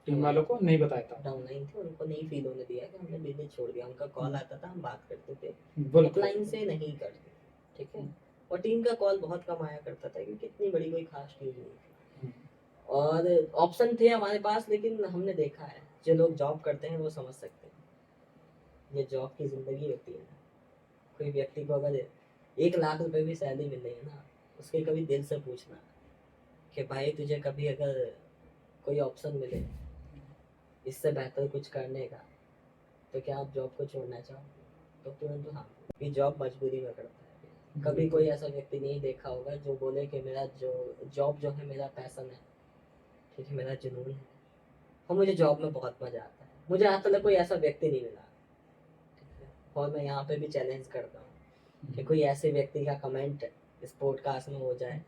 टीम वालों को नहीं बताया था? डाउनलाइन थे, उनको नहीं फील होने दिया कि हमने बिजनेस छोड़ दिया। उनका कॉल आता था, हम बात करते थे, बिल्कुल। अपलाइन से नहीं करते, ठीक है। और टीम का कॉल बहुत कम आया करता था क्योंकि इतनी बड़ी कोई खास टीम नहीं थी, और ऑप्शन थे हमारे पास, लेकिन हमने देखा है जो लोग जॉब करते हैं वो समझ सकते हैं ये जॉब की जिंदगी होती है। कोई व्यक्ति को अगर 1 लाख रुपए भी सैलरी मिल रही है ना, उसके कभी दिल से पूछना कि भाई तुझे कभी अगर कोई ऑप्शन मिले इससे बेहतर कुछ करने का, तो क्या आप जॉब को छोड़ना चाहोगे? तो तुरंत हाँ, ये जॉब मजबूरी में करता है। कभी कोई ऐसा व्यक्ति नहीं देखा होगा जो बोले कि मेरा जो जॉब जो है मेरा पैशन है, ठीक है, मेरा जुनून है, और मुझे जॉब में बहुत मजा आता है। मुझे आज तक कोई ऐसा व्यक्ति नहीं मिला, ठीक है। और मैं यहाँ पे भी चैलेंज करता हूँ कि कोई ऐसे व्यक्ति का कमेंट इस पॉडकास्ट में हो जाए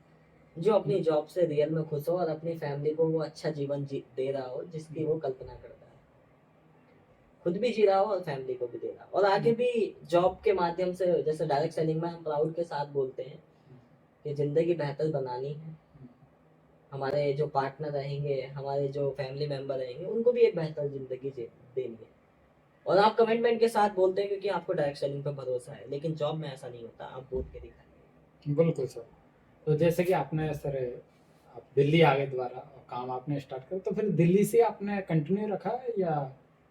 जो अपनी जॉब से रियल में खुश हो और अपनी फैमिली को वो अच्छा जीवन दे रहा हो जिसकी वो कल्पना करता है, खुद भी जी रहा हो और फैमिली को भी दे रहा हो, और आगे भी जॉब के माध्यम से। जैसे डायरेक्ट सेलिंग में हम प्राउड के साथ बोलते हैं कि जिंदगी बेहतर बनानी है, हमारे जो पार्टनर रहेंगे, हमारे जो फैमिली मेंबर रहेंगे, उनको भी एक बेहतर जिंदगी देनी है। और आप कमिटमेंट के साथ बोलते हैं क्योंकि आपको डायरेक्ट सेलिंग पर भरोसा है, लेकिन जॉब में ऐसा नहीं होता, आप बोल के दिखाएंगे। बिल्कुल सर। तो जैसे कि आपने सर आप दिल्ली आ गए दोबारा और काम आपने स्टार्ट किया, तो फिर दिल्ली से आपने कंटिन्यू रखा या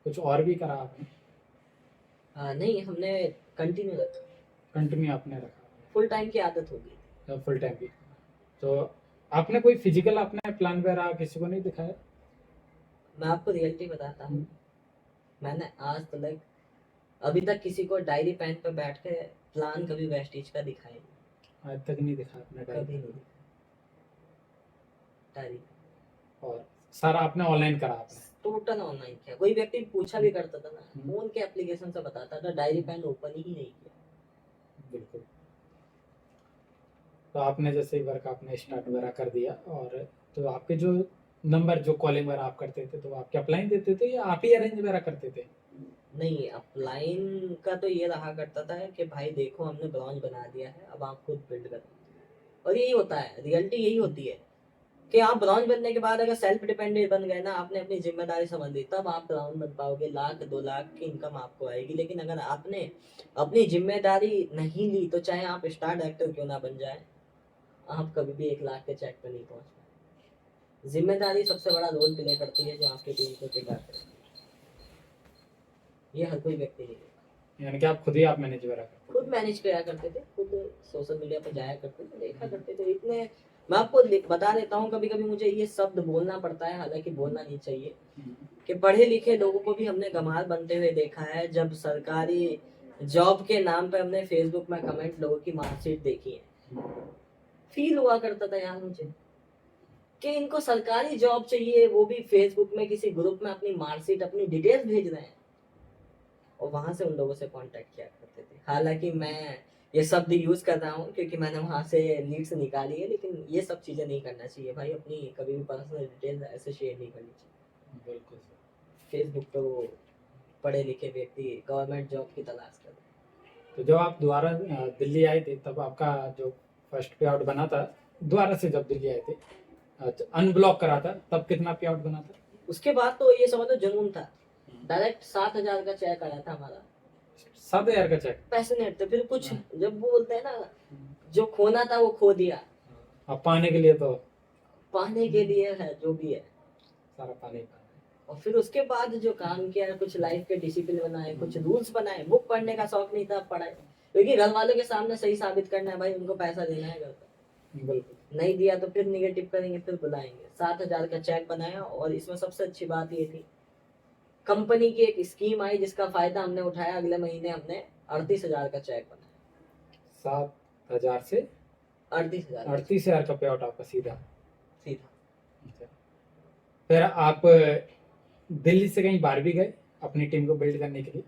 कुछ और भी करा आपने? नहीं, हमने कंटिन्यू रखा, कंटिन्यू आपने रखा, फुल टाइम की आदत हो गई। फुल टाइम की। तो आपने कोई फिजिकल अपने प्लान वगैरह किसी को नहीं दिखाया? मैं आपको रियलिटी बताता हूँ, मैंने आज तक अभी तक किसी को डायरी पेन पर बैठ के प्लान कभी वेस्टिज का दिखाया नहीं। आज तक नहीं दिखाया आपने कभी नहीं डायरी। और सारा आपने ऑनलाइन करा आपने? टोटल ऑनलाइन किया। कोई व्यक्ति पूछा भी करता था ना, फोन के एप्लीकेशन से बताता था, डायरी पेन ओपन ही नहीं किया। बिल्कुल। तो आपने जैसे वर्क आपने स्टार्ट वगैरह कर दिया, और तो आपके जो नंबर जो कॉलिंग वगैरह आप करते थे तो आपके अपलाइन देते थे या आप ही अरेंज वगैरह करते थे? नहीं, अपलाइन का तो ये रहा करता था कि भाई देखो हमने ब्रांच बना दिया है, अब आप खुद बिल्ड करो। और यही होता है, रियलिटी यही होती है कि आप ब्रांच बनने के बाद अगर सेल्फ डिपेंडेंट बन गए ना, आपने अपनी जिम्मेदारी समझ ली, तब आप ब्रांच बन पाओगे, 1 लाख 2 लाख की इनकम आपको आएगी। लेकिन अगर आपने अपनी जिम्मेदारी नहीं ली, तो चाहे आप स्टार डायरेक्टर क्यों ना बन जाए, आप कभी भी 1 लाख के चेक पर नहीं पहुंच पाए। जिम्मेदारी सबसे बड़ा रोल प्ले करती है जो आपकी टीम को टिका करती है, ये हर कोई व्यक्ति नहीं करता। यानी कि आप खुद ही आप मैनेज वगैरह करते खुद मैनेज किया करते थे, खुद सोशल मीडिया पर जाया करते थे, देखा करते थे। इतने मैं आपको बता देता हूँ, कभी कभी मुझे ये शब्द बोलना पड़ता है, हालांकि बोलना नहीं चाहिए, कि पढ़े लिखे लोगों को भी हमने गंवार बनते हुए देखा है। जब सरकारी जॉब के नाम पे हमने फेसबुक में कमेंट लोगों की मार्कशीट देखी है, फील हुआ करता था यार मुझे कि इनको सरकारी जॉब चाहिए, वो भी फेसबुक में किसी ग्रुप में अपनी मार्कशीट अपनी डिटेल्स भेज रहे हैं, और वहां से उन लोगों से कांटेक्ट किया करते थे। हालांकि मैं ये शब्द यूज कर रहा हूँ क्योंकि मैंने वहां से लीड्स निकाली है, लेकिन ये सब चीजें नहीं करना चाहिए भाई, अपनी कभी भी पर्सनल डिटेल्स ऐसे शेयर नहीं करनी चाहिए। बिल्कुल। फेसबुक पे वो पढ़े लिखे व्यक्ति गवर्नमेंट जॉब की तलाश कर रहे हैं। तो जब आप दोबारा दिल्ली आए थे, तब आपका जो फर्स्ट पे आउट बना था, दोबारा से जब दिल्ली आए थे अनब्लॉक करा था, तब कितना पे आउट बना था? उसके बाद तो ये समझ लो जुनून था, डायरेक्ट 7,000 का चेक आया था हमारा। 7,000 का चेक? पैशनेट थे। फिर कुछ जब वो बोलते हैं ना, जो खोना था वो खो दिया, अब पाने के लिए तो पाने के लिए है जो भी है। सारा पानी पाना और फिर उसके बाद जो काम किया, कुछ लाइफ के डिसिप्लिन बनाए, कुछ रूल्स बनाए। बुक पढ़ने का शौक नहीं था, पढ़ाई, क्योंकि घर वालों के सामने सही साबित करना है भाई, उनको पैसा देना है घर का। है। बिल्कुल। नहीं दिया तो फिर निगेटिव करेंगे, फिर बुलाएंगे। 7,000 का चेक बनाया, और इसमें सबसे अच्छी बात ये थी, कंपनी की एक स्कीम आई जिसका फायदा हमने उठाया। अगले महीने हमने 38,000 का चेक बनाया। 7,000 से 38,000 38,000 का पे आउट आपका सीधा। सीधा। अच्छा। फिर आप दिल्ली से कहीं बाहर भी गए अपनी टीम को बिल्ड करने के लिए?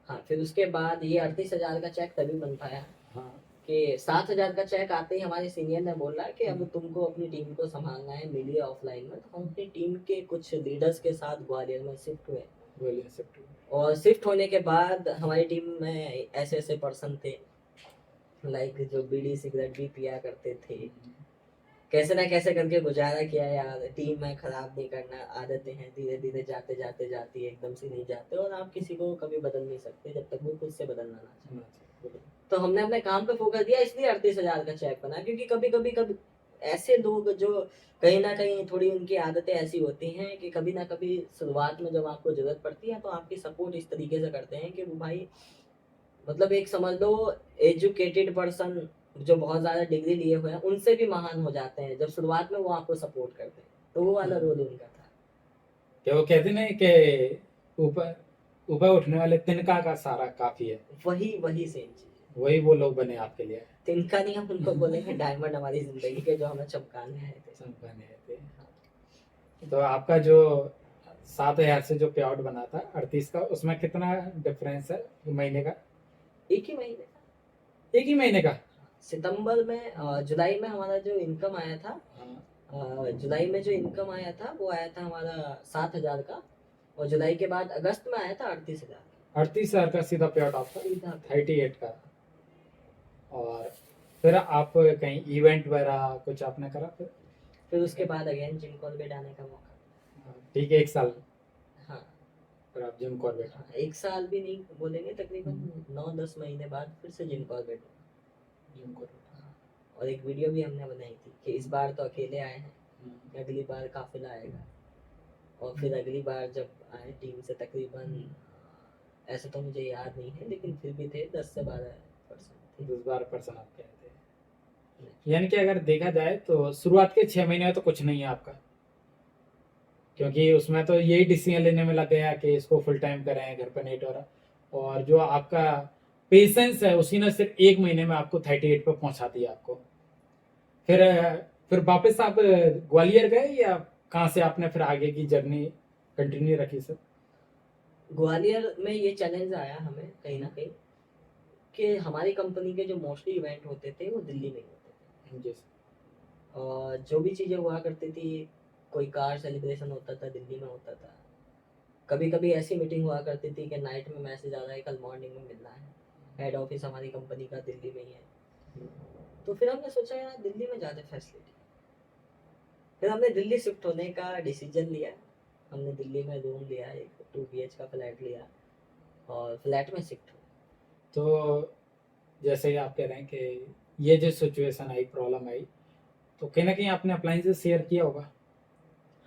हाँ, फिर उसके बाद ये 38,000 का चेक तभी बन पाया हाँ। कि 7,000 का चेक आते ही हमारे सीनियर ने बोला कि अब तुमको अपनी टीम को संभालना है, मिलिए ऑफलाइन में। तो हम अपनी टीम के कुछ लीडर्स के साथ ग्वालियर में शिफ्ट हुए। बोलिए शिफ्ट। और शिफ्ट होने के बाद हमारी टीम में ऐसे ऐसे पर्सन थे, लाइक जो बीड़ी सिगरेट भी पिया करते थे। कैसे ना कैसे करके गुजारा किया यार। टीम में खराब नहीं करना, आदतें हैं, धीरे धीरे जाते जाते जाती है, एकदम से नहीं जाते। और आप किसी को कभी बदल नहीं सकते जब तक वो खुद से बदलना ना चाहे। तो हमने अपने काम पे फोकस दिया, इसलिए 38,000 का चेक बना। क्योंकि कभी कभी कभी ऐसे लोग जो कहीं ना कहीं थोड़ी उनकी आदतें ऐसी होती हैं कि कभी ना कभी शुरुआत में जब आपको जरूरत पड़ती है तो आपकी सपोर्ट इस तरीके से करते हैं कि वो भाई, मतलब एक समझ लो एजुकेटेड पर्सन जो बहुत ज्यादा डिग्री लिए हुए हैं उनसे भी महान हो जाते हैं जब शुरुआत में वो आपको सपोर्ट करते हैं। तो वो वाला रोल उनका था। क्या वो कहते नहीं कि ऊपर ऊपर उठने वाले तिनका का सारा काफी है, वही वही सेम चीज। वही वो लोग बने आपके लिए। तिनका नहीं, हम उनको बोलेंगे डायमंड हमारी जिंदगी के, जो हमें चमकाने आए थे। सब बने थे। तो आपका जो 7,000 से जो पे आउट बना था 38 का, उसमें कितना डिफरेंस है महीने का? एक ही महीने का। एक ही महीने का? सितंबर में जुलाई में हमारा जो इनकम आया था, हाँ। जुलाई में जो इनकम आया था वो आया था हमारा 7,000 का। और जुलाई के बाद अगस्त में आया था 38,000। 38,000 का सीधा पे आउट आपका, सीधा 38 का। और फिर आप कहीं इवेंट वगैरह कुछ आपने करा फिर उसके बाद अगेन जिम कॉर्बेट आने का मौका। ठीक है, 1 साल हाँ, फिर आप जिम कॉर्बेट। हाँ, 1 साल भी नहीं बोलेंगे, तकरीबन 9-10 महीने बाद फिर से जिम कॉर्बेट। Jim Corbett. और एक वीडियो भी हमने बनाई थी कि इस बार तो अकेले आए हैं, अगली बार काफिला आएगा। और फिर अगली बार जब आए टीम से तकरीबन, ऐसे तो मुझे याद नहीं है लेकिन फिर भी थे 10 से 12% थे। 10-12% आप कह रहे थे। यानी कि अगर देखा जाए तो शुरुआत के 6 महीने में तो कुछ नहीं है आपका, क्योंकि उसमें तो यही डिसीजन लेने में लग गया कि इसको फुल टाइम करें, घर पर नहीं टोरा। और जो आपका पेशेंस है उसी ने सिर्फ 1 महीने में आपको 38 पे पहुंचा दिया आपको। फिर फिर वापस आप ग्वालियर गए, या कहाँ से आपने फिर आगे की जर्नी कंटिन्यू रखी सर? ग्वालियर में ये चैलेंज आया हमें कहीं ना कहीं कि हमारी कंपनी के जो मोस्टली इवेंट होते थे वो दिल्ली में ही होते थे। जी और जो भी चीज़ें हुआ करती थी, कोई कार सेलिब्रेशन होता था दिल्ली में होता था। कभी कभी ऐसी मीटिंग हुआ करती थी कि नाइट में मैसेज आ रहा है कल मॉर्निंग में मिलना है, हेड ऑफिस हमारी कंपनी का दिल्ली में ही है। तो फिर हमने सोचा यार दिल्ली में ज़्यादा फैसिलिटी। फिर हमने दिल्ली शिफ्ट होने का डिसीजन लिया। हमने दिल्ली में रूम लिया, एक 2 BH का फ्लैट लिया और फ्लैट में शिफ्ट हुए। तो जैसे ही आप कह रहे हैं कि ये जो सिचुएशन आई, प्रॉब्लम आई, तो कहीं ना कहीं आपने अपलाइन से शेयर किया होगा,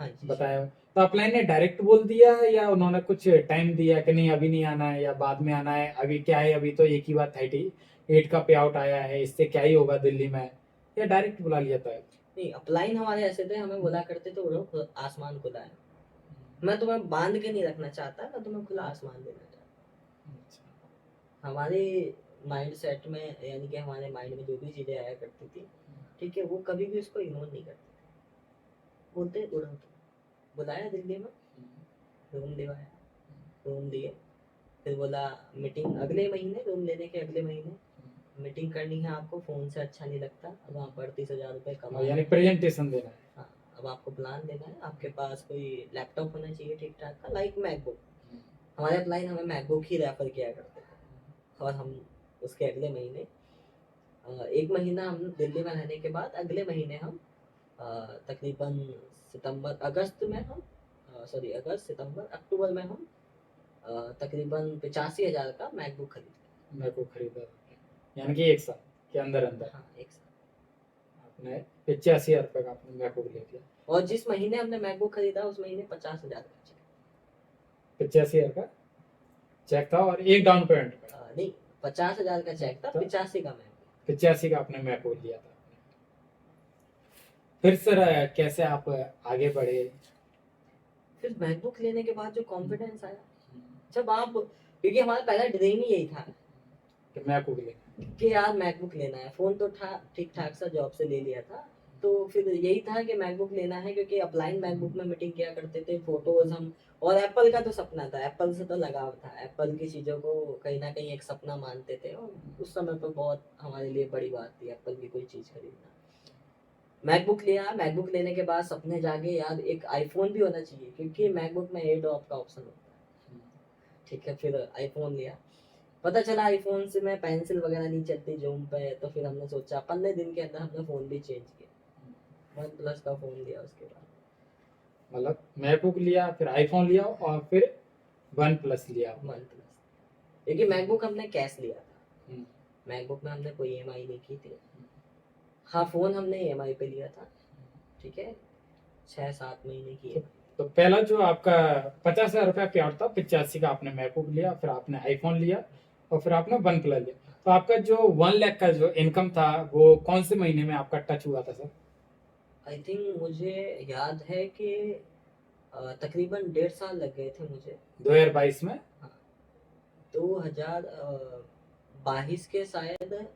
हाँ जी, बताया हो। तो अपलाइन ने डायरेक्ट बोल दिया या उन्होंने कुछ टाइम दिया कि नहीं अभी नहीं आना है या बाद में आना है? अभी क्या है, अभी तो एक ही बात 38 का पे आउट आया है, इससे क्या ही होगा दिल्ली में, या डायरेक्ट बुला लिया था? नहीं, अपलाइन हमारे ऐसे थे, हमें बोला करते थे उड़ो आसमान खुला है। मैं तुम्हें बांध के नहीं रखना चाहता, मैं तुम्हें खुला आसमान देना चाहता। अच्छा। हमारे माइंड सेट में, यानी कि हमारे माइंड में जो भी चीज़ें आया करती थी, ठीक है, वो कभी भी उसको इग्नोर नहीं करते थे। बोलते उड़ो तुम। बुलाया दिल्ली में, रूम दिवाया, रूम दिए। फिर बोला मीटिंग अगले महीने, रूम लेने के अगले महीने मीटिंग करनी है आपको, फ़ोन से अच्छा नहीं लगता। अब आप 38,000 रुपये कमा यानी प्रेजेंटेशन देना है। हाँ, अब आपको प्लान देना है, आपके पास कोई लैपटॉप होना चाहिए ठीक ठाक का, लाइक मैकबुक। हमारे अपलाइन हमें मैकबुक ही रेफर किया करते थे। और हम उसके अगले महीने 1 महीना हम दिल्ली में रहने के बाद अगले महीने हम तकरीबन सितंबर अगस्त में हम सॉरी अगस्त सितंबर अक्टूबर में हम तकरीबन 85,000 का मैकबुक खरीदे। मेरे को खरीदा, यानी कि 1 साल के अंदर अंदर। हाँ, एक साल। आपने 85,000 रुपये का आपने मैकबुक ले लिया। और जिस महीने हमने मैकबुक खरीदा उस महीने 50,000 का चेक 85,000 का चेक था और एक डाउन पेमेंट का। नहीं, 50,000 का चेक था, तो 85 का मैकबुक। 85 का आपने मैकबुक लिया था। फिर सर कैसे आप आगे बढ़े? फिर मैकबुक लेने के बाद जो कॉन्फिडेंस आया, जब आप, क्योंकि हमारा पहला ड्रीम ही यही था कि मैकबुक लेना, कि यार मैकबुक लेना है। फोन तो था ठीक ठाक सा, जॉब से ले लिया था, तो फिर यही था कि मैकबुक लेना है, क्योंकि अपलाइन मैकबुक में मीटिंग किया करते थे, फोटोज हम, और एप्पल का तो सपना था, एप्पल से तो लगाव था, एप्पल की चीज़ों को कहीं ना कहीं एक सपना मानते थे, और उस समय पर बहुत हमारे लिए बड़ी बात थी एप्पल की कोई चीज़ खरीदना। मैकबुक लिया, मैकबुक लेने के बाद सपने जागे यार एक आईफोन भी होना चाहिए, क्योंकि मैकबुक में एयर ड्रॉप का ऑप्शन होता है। ठीक है, फिर आईफोन लिया। पता चला आईफोन से में पेंसिल वगैरह नहीं चलती जूम पे, तो फिर हमने सोचा 15 दिन के अंदर हमने फ़ोन भी चेंज किया, वन प्लस का फ़ोन लिया उसके बाद। मतलब मैकबुक लिया, फिर आईफोन लिया और फिर वन प्लस लिया। वन प्लस, क्योंकि मैकबुक हमने कैश लिया था, हम्म, मैकबुक में हमने कोई ईएमआई नहीं की थी। हाँ, फ़ोन हमने ईएमआई पे लिया था, ठीक है, 6-7 महीने की EMI। तो पहला जो आपका 50,000 रुपया प्यार था, 85 का आपने मैकबुक लिया, फिर आपने आईफोन लिया और फिर आपने वन प्लस लिया। तो आपका जो 1 लाख का जो इनकम था वो कौन से महीने में आपका टच हुआ था सर? आई थिंक मुझे याद है कि तकरीबन 1.5 साल लग गए थे मुझे। 2022 में? हाँ, 2022 के शायद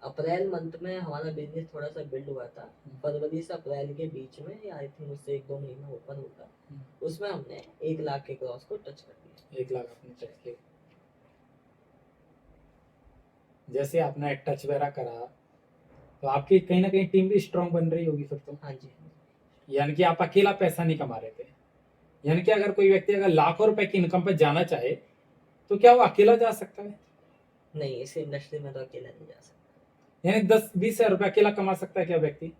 अप्रैल मंथ में हमारा बिजनेस थोड़ा सा बिल्ड हुआ था। फरवरी से अप्रैल के बीच में, या आई थिंक उससे 1-2 महीना ऊपर होगा, उसमें हमने 1 लाख के क्रॉस को टच कर दिया। 1 लाख आपने टच किया। जैसे आपने टच वगैरह करा तो आपकी कहीं ना कहीं टीम भी स्ट्रांग बन रही होगी फिर तो। हाँ जी। यानी कि आप अकेला पैसा नहीं कमा रहे थे। यानी कि अगर कोई व्यक्ति अगर लाखों रुपए की इनकम पर जाना चाहे तो क्या वो अकेला जा सकता है? नहीं, इस इंडस्ट्री में तो अकेला नहीं जा सकता। यानी 10-20 हजार रुपए अकेला कमा सकता है क्या व्यक्ति?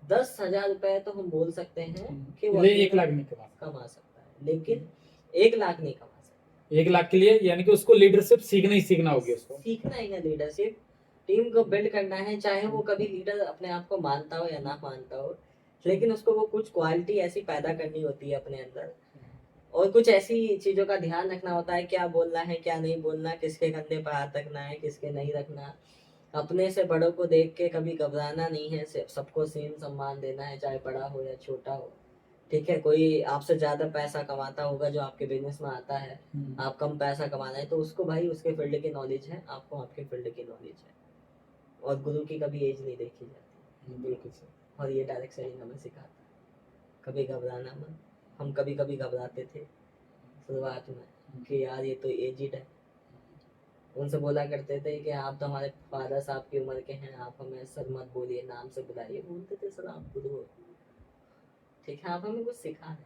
10,000 रुपए तो हम बोल सकते हैं कि वो ले अकेला 1 लाख नहीं कमा सकता है, लेकिन 1 लाख नहीं कमा सकता। 1 लाख के लिए यानी कि उसको लीडरशिप सीखना ही सीखना होगी उसको। सीखना ही है लीडरशिप, टीम को बिल्ड करना है, चाहे वो कभी लीडर अपने आप को मानता हो या ना मानता हो, लेकिन उसको वो कुछ क्वालिटी ऐसी पैदा करनी होती है अपने अंदर, और कुछ ऐसी चीज़ों का ध्यान रखना होता है, क्या बोलना है क्या नहीं बोलना, किसके कंधे पर हाथ रखना है किसके नहीं रखना, अपने से बड़ों को देख के कभी घबराना नहीं है, सबको सेम सम्मान देना है, चाहे बड़ा हो या छोटा हो। ठीक है, कोई आपसे ज़्यादा पैसा कमाता होगा जो आपके बिजनेस में आता है, आप कम पैसा कमा रहे हैं, तो उसको भाई उसके फील्ड की नॉलेज है, आपको आपके फील्ड की नॉलेज है, और गुरु की कभी एज नहीं देखी जाती। बिल्कुल सर। और ये डायरेक्ट सेलिंग हमें सिखाता है, कभी घबराना मत। हम कभी कभी घबराते थे शुरुआत में कि यार ये तो एजिड है, उनसे बोला करते थे कि आप तो हमारे फादर साहब की उम्र के हैं, आप हमें सर मत बोलिए, नाम से बुलाइए। बोलते थे सर आप गुरु हो, ठीक है, आप हमें कुछ सिखा रहे हैं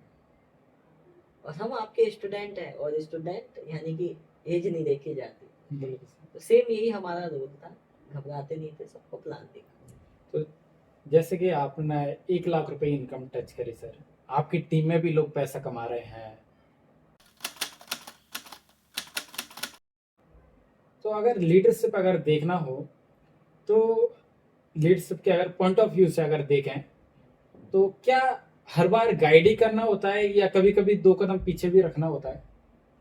और हम आपके स्टूडेंट हैं, और स्टूडेंट यानी कि एज नहीं देखी जाती। बिल्कुल सर। तो सेम यही हमारा रोल था, घबराते नहीं थे, सबको प्लान दिखा। तो जैसे कि आपने 1 लाख रुपए इनकम टच करी सर, आपकी टीम में भी लोग पैसा कमा रहे हैं, तो अगर लीडरशिप अगर देखना हो तो लीडरशिप के अगर पॉइंट ऑफ व्यू से अगर देखें तो क्या हर बार गाइड ही करना होता है या कभी कभी 2 कदम पीछे भी रखना होता है?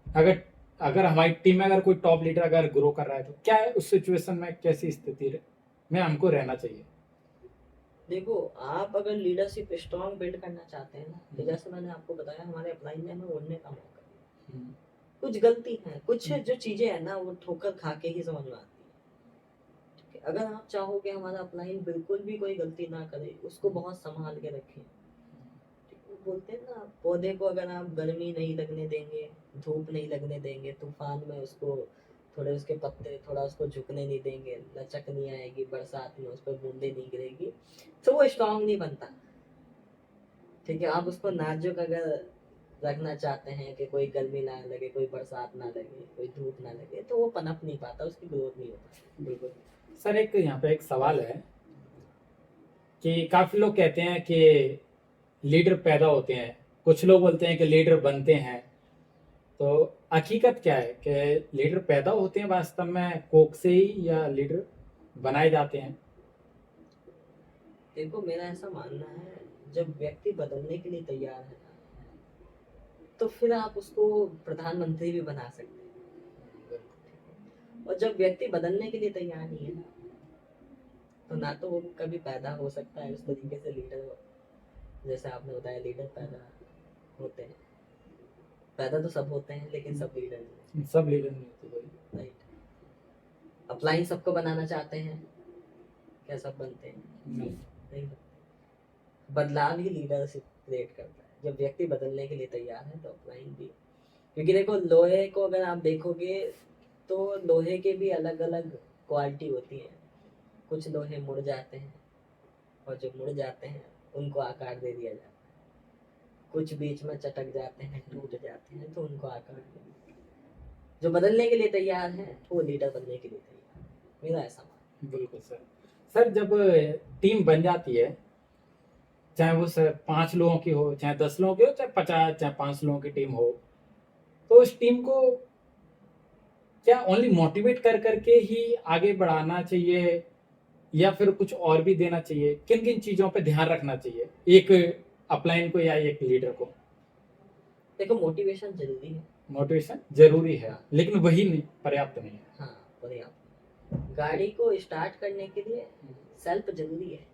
अगर अगर हमारी टीम में अगर कोई टॉप लीडर अगर ग्रो कर रहा है तो क्या है उस सिचुएशन में कैसी स्थिति में हमको रहना चाहिए? देखो, आप अगर लीडरशिप स्ट्रांग बिल्ड करना चाहते हैं ना, तो जैसे मैंने आपको बताया हमारे अपलाइन में हमें उड़ने का मौका दिया। कुछ गलती है, कुछ जो चीजें है ना वो ठोकर खा के ही समझ में आती है। ठीक है, अगर आप चाहो कि हमारा अपलाइन बिल्कुल भी कोई गलती ना करे, उसको बहुत संभाल के रखें। ठीक है, बोलते हैं ना, पौधे को अगर आप गर्मी नहीं लगने देंगे, धूप नहीं लगने देंगे, तूफान में उसको थोड़े उसके पत्ते थोड़ा उसको झुकने नहीं देंगे, लचक नहीं आएगी, बरसात में उस पर बूंदे नहीं गिरेगी, तो वो स्ट्रांग नहीं बनता। ठीक है, आप उसको नाजुक अगर रखना चाहते हैं कि कोई गर्मी ना लगे, कोई बरसात ना लगे, कोई धूप ना लगे, तो वो पनप नहीं पाता, उसकी ग्रोथ नहीं हो पाती। बिल्कुल सर। एक यहाँ पे एक सवाल है कि काफी लोग कहते हैं कि लीडर पैदा होते हैं, कुछ लोग बोलते हैं कि लीडर बनते हैं, तो हकीकत क्या है कि लीडर पैदा होते हैं वास्तव में कोख से ही या लीडर बनाए जाते हैं? देखो मेरा ऐसा मानना है, जब व्यक्ति बदलने के लिए तैयार है ना, तो फिर आप उसको प्रधानमंत्री भी बना सकते हैं। और जब व्यक्ति बदलने के लिए तैयार नहीं है ना, तो ना तो वो कभी पैदा हो सकता है उस तरीके से लीडर, जैसे आपने बताया लीडर पैदा होते हैं, पैदा तो सब होते हैं लेकिन सब लीडर नहीं। सब लीडर नहीं होते भाई। राइट। अपलाइन सबको बनाना चाहते हैं, क्या सब बनते हैं? नहीं। नहीं बनते। बदलाव ही लीडरशिप क्रिएट करता है। जब व्यक्ति बदलने के लिए तैयार है तो अपलाइन भी, क्योंकि देखो लोहे को अगर आप देखोगे तो लोहे के भी अलग अलग क्वालिटी होती है। कुछ लोहे मुड़ जाते हैं, और जो मुड़ जाते हैं उनको आकार दे दिया जाता है, कुछ बीच में चटक जाते हैं, टूट जाते हैं, तो उनको आकार दे दिया। जो बदलने के लिए तैयार है वो लीडर बनने के लिए तैयार है, मेरा ऐसा मानना है। बिल्कुल सर। सर जब टीम बन जाती है, चाहे वो सर 5 लोगों की हो, चाहे 10 लोगों की हो, चाहे 50, चाहे 5 लोगों की टीम हो, तो उस टीम को क्या ओनली मोटिवेट कर करके ही आगे बढ़ाना चाहिए, या फिर कुछ और भी देना चाहिए? किन किन चीजों पे ध्यान रखना चाहिए एक अपलाइन को या एक लीडर को? देखो मोटिवेशन जरूरी है। मोटिवेशन जरूरी है, हाँ। लेकिन वही नहीं, पर्याप्त नहीं है। हाँ पर्याप्त। गाड़ी को स्टार्ट करने के लिए सेल्फ जरूरी है।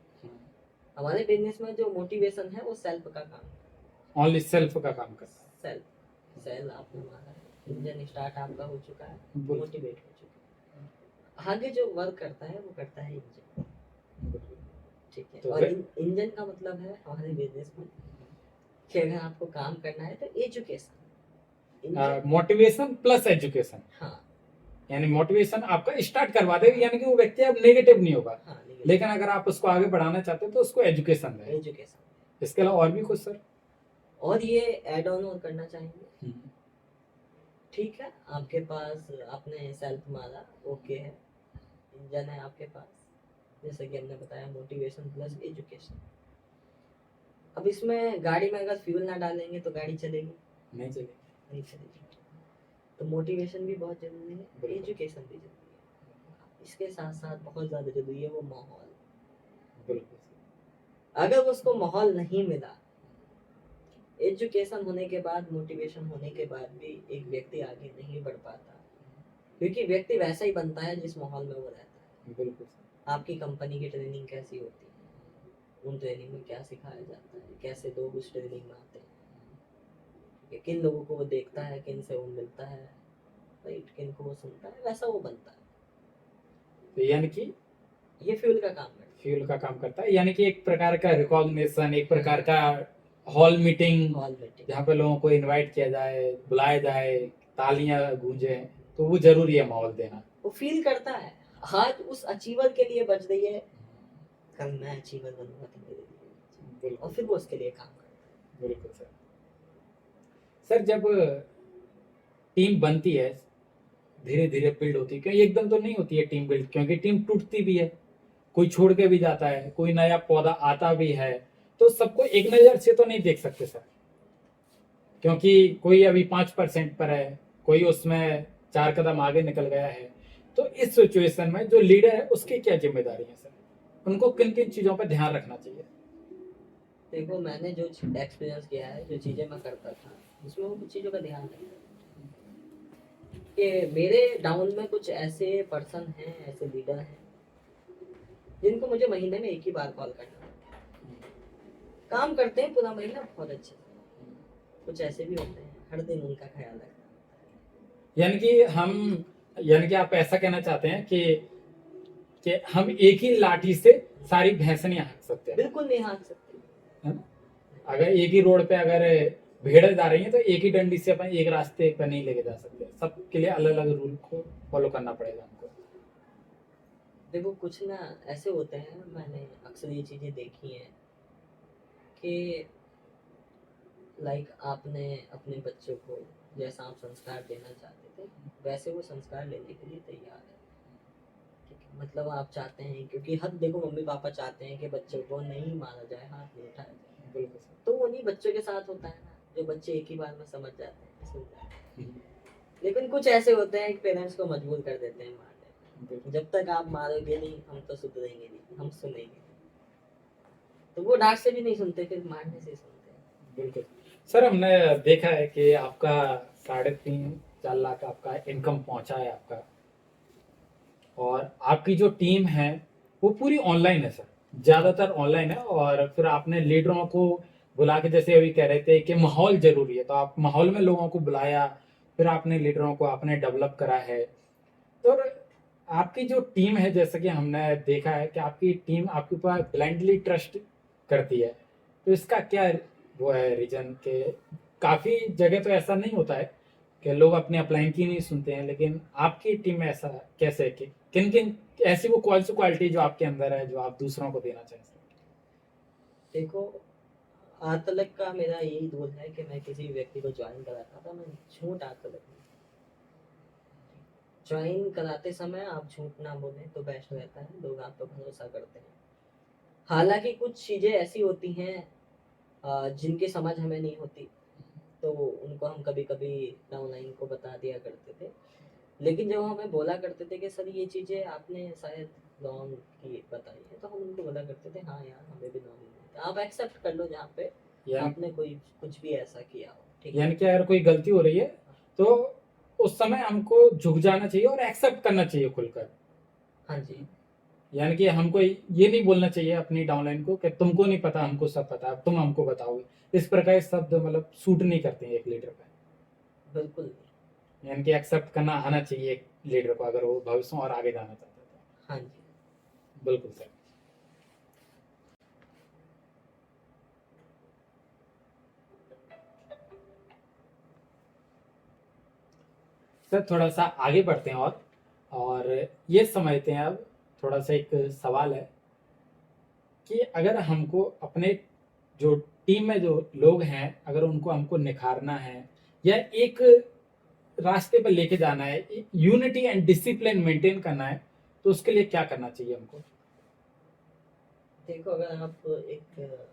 हमारे बिजनेस में जो मोटिवेशन है वो सेल्फ का काम है। ओनली सेल्फ का काम करता है। सेल्फ सेल आपने मारा है, इंजन स्टार्ट आपका हो चुका है, बिल्कुल। मोटिवेट हो चुका है। आगे जो वर्क करता है वो करता है इंजन। ठीक है। तो और इंजन का मतलब है हमारे बिजनेस में कि अगर आपको काम करना है तो एजुकेशन, मोटिवेशन प्लस एजुकेशन, हाँ यानी मोटिवेशन आपका स्टार्ट करवा देगा, यानी कि वो व्यक्ति अब नेगेटिव नहीं होगा। हाँ लेकिन अगर आप उसको आगे बढ़ाना चाहते हो तो उसको एजुकेशन दें। एजुकेशन। इसके अलावा और भी कुछ सर? और ये ऐड ऑन और करना चाहेंगे। ठीक है, आपके पास आपने सेल्फ मारा, ओके है, इंजन है आपके पास, जैसे कि हमने बताया मोटिवेशन प्लस एजुकेशन। अब इसमें गाड़ी में अगर फ्यूल ना डालेंगे तो गाड़ी चलेगी नहीं चलेगी। नहीं चलेगी। तो मोटिवेशन भी बहुत जरूरी है, बिल्कुल। एजुकेशन भी जरूरी है। इसके साथ साथ बहुत ज्यादा जरूरी है वो माहौल। बिल्कुल। अगर उसको माहौल नहीं मिला, एजुकेशन होने के बाद, मोटिवेशन होने के बाद भी एक व्यक्ति आगे नहीं बढ़ पाता, क्योंकि व्यक्ति वैसा ही बनता है जिस माहौल में वो रहता है। बिल्कुल। आपकी कंपनी की ट्रेनिंग कैसी होती है, उन ट्रेनिंग में क्या सिखाया जाता है, कैसे लोग उस ट्रेनिंग में आते हैं, किन लोगों को वो देखता है, किन से वो मिलता है, राइट, किन को वो सुनता है, वैसा वो बनता है। तो यानी कि ये फ्यूल का काम है। फ्यूल का काम करता है, यानी कि एक प्रकार का रिकॉग्निशन, एक प्रकार का हॉल मीटिंग, हॉल मीटिंग। जहाँ पे लोगों को इनवाइट किया जाए, बुलाया जाए, तालियां गूंजे, तो वो जरूरी है माहौल देना। वो फील करता है आज उस अचीवर के लिए बच रही है, कल मैं अचीवर बनूंगा तो मेरे लिए, बिल्कुल। और फिर वो उसके लिए काम करता है। बिल्कुल सर। सर जब टीम बनती है, धीरे धीरे बिल्ड होती है, क्योंकि एकदम तो नहीं होती है टीम बिल्ड, क्योंकि टीम टूटती भी है, कोई छोड़ के भी जाता है, कोई नया पौधा आता भी है, तो सबको एक नजर से तो नहीं देख सकते सर, क्योंकि कोई अभी 5% पर है, कोई उसमें 4 कदम आगे निकल गया है। तो इस सिचुएशन में जो लीडर है उसकी क्या जिम्मेदारी है सर? उनको किन किन चीजों पर ध्यान रखना चाहिए? देखो मैंने जो एक्सपीरियंस किया है, जो चीजें मैं करता था, उसमें वो कुछ चीजों का ध्यान रखता कि मेरे डाउन में कुछ ऐसे पर्सन हैं, ऐसे लीडर हैं जिनको मुझे महीने में एक ही बार कॉल करना है। काम करते हैं पूरा महीना बहुत अच्छे से, कुछ ऐसे भी होते हैं हर दिन उनका ख्याल रखना है। यानी कि आप ऐसा कहना चाहते हैं कि हम एक ही लाठी से सारी भैंस नहीं हाँक सकते हैं? बिल्कुल नहीं हाँक सकते। है ना? अगर एक ही रोड पे अगर भेड़ जा रही है तो एक ही डंडी से अपन एक रास्ते पर नहीं लेके जा सकते, सबके लिए अलग अलग रूल को फॉलो करना पड़ेगा हमको। देखो कुछ ना ऐसे होते हैं, मैंने अक्सर ये चीजें देखी हैं कि लाइक आपने अपने बच्चों को जैसा आप संस्कार देना चाहते थे वैसे वो संस्कार लेने के लिए तैयार है। ठीक है, मतलब आप चाहते हैं, क्योंकि हद देखो मम्मी पापा चाहते हैं कि बच्चों को नहीं मारा जाए, हाथ नहीं उठाया जाए, बिल्कुल सर। तो उन्हीं बच्चों के साथ होता है ना, जो बच्चे एक ही बार में समझ जाते हैं, सुन जाते हैं। लेकिन कुछ ऐसे होते हैं कि पेरेंट्स को मजबूर कर देते हैं मारने, जब तक आप मारोगे नहीं हम तो सुधरेंगे नहीं, हम सुनेंगे नहीं। तो वो डांट से भी नहीं सुनते, फिर मारने से सुनते हैं। बिल्कुल सर, हमने देखा है कि आपका 3.5-4 लाख आपका इनकम पहुंचा है आपका, और आपकी जो टीम है वो पूरी ऑनलाइन है सर, ज्यादातर ऑनलाइन है। और फिर आपने लीडरों को बुला के, जैसे अभी कह रहे थे कि माहौल जरूरी है, तो आप माहौल में लोगों को बुलाया, फिर आपने लीडरों को आपने डेवलप करा है। तो आपकी जो टीम है, जैसे कि हमने देखा है कि आपकी टीम आपके ऊपर ब्लाइंडली ट्रस्ट करती है, तो इसका क्या वो है रीजन के? काफी जगह तो ऐसा नहीं होता है कि लोग अपने अपलाइन की नहीं सुनते हैं, लेकिन आपकी टीम में ऐसा कैसे है कि किन किन ऐसी वो कौन सी क्वालिटी जो आपके अंदर है जो आप दूसरों को देना चाहें? देखो, आज तक का मेरा यही रूल है कि मैं किसी व्यक्ति को ज्वाइन कराता था, मैं झूठ आज तक नहीं। ज्वाइन कराते समय आप झूठ ना बोलें तो बेस्ट रहता है, लोग आप पर भरोसा करते हैं। हालांकि कुछ चीज़ें ऐसी होती हैं जिनकी समझ हमें नहीं होती, तो उनको हम कभी कभी डाउनलाइन को बता दिया करते थे। लेकिन जब हमें बोला करते थे कि सर ये चीज़ें आपने शायद रॉन्ग की बताई है, तो हम उनको बोला करते थे हाँ यार हमें भी नॉलेज नहीं था, आप एक्सेप्ट कर लो जहाँ पे यानी आपने कोई कुछ भी ऐसा किया हो, ठीक है। यानी कि अगर कोई गलती हो रही है तो उस समय हमको झुक जाना चाहिए और एक्सेप्ट करना चाहिए खुलकर। हाँ जी, यानी कि हमको ये नहीं बोलना चाहिए अपनी डाउनलाइन को कि तुमको नहीं पता हमको सब पता है, अब तुम हमको बताओगे। इस प्रकार के शब्द मतलब सूट नहीं करते हैं एक लीडर पे। बिल्कुल नहीं। यानी कि एक्सेप्ट करना आना चाहिए एक लीडर को, अगर वो भविष्य में और आगे जाना चाहता है हाँ जी। तो। बिल्कुल सर। सर थोड़ा सा आगे बढ़ते हैं, और ये समझते हैं अब, थोड़ा सा एक सवाल है कि अगर हमको अपने जो टीम में जो लोग हैं, अगर उनको हमको निखारना है या एक रास्ते पर लेके जाना है, यूनिटी एंड डिसिप्लिन मेंटेन करना है, तो उसके लिए क्या करना चाहिए हमको? देखो, अगर आप एक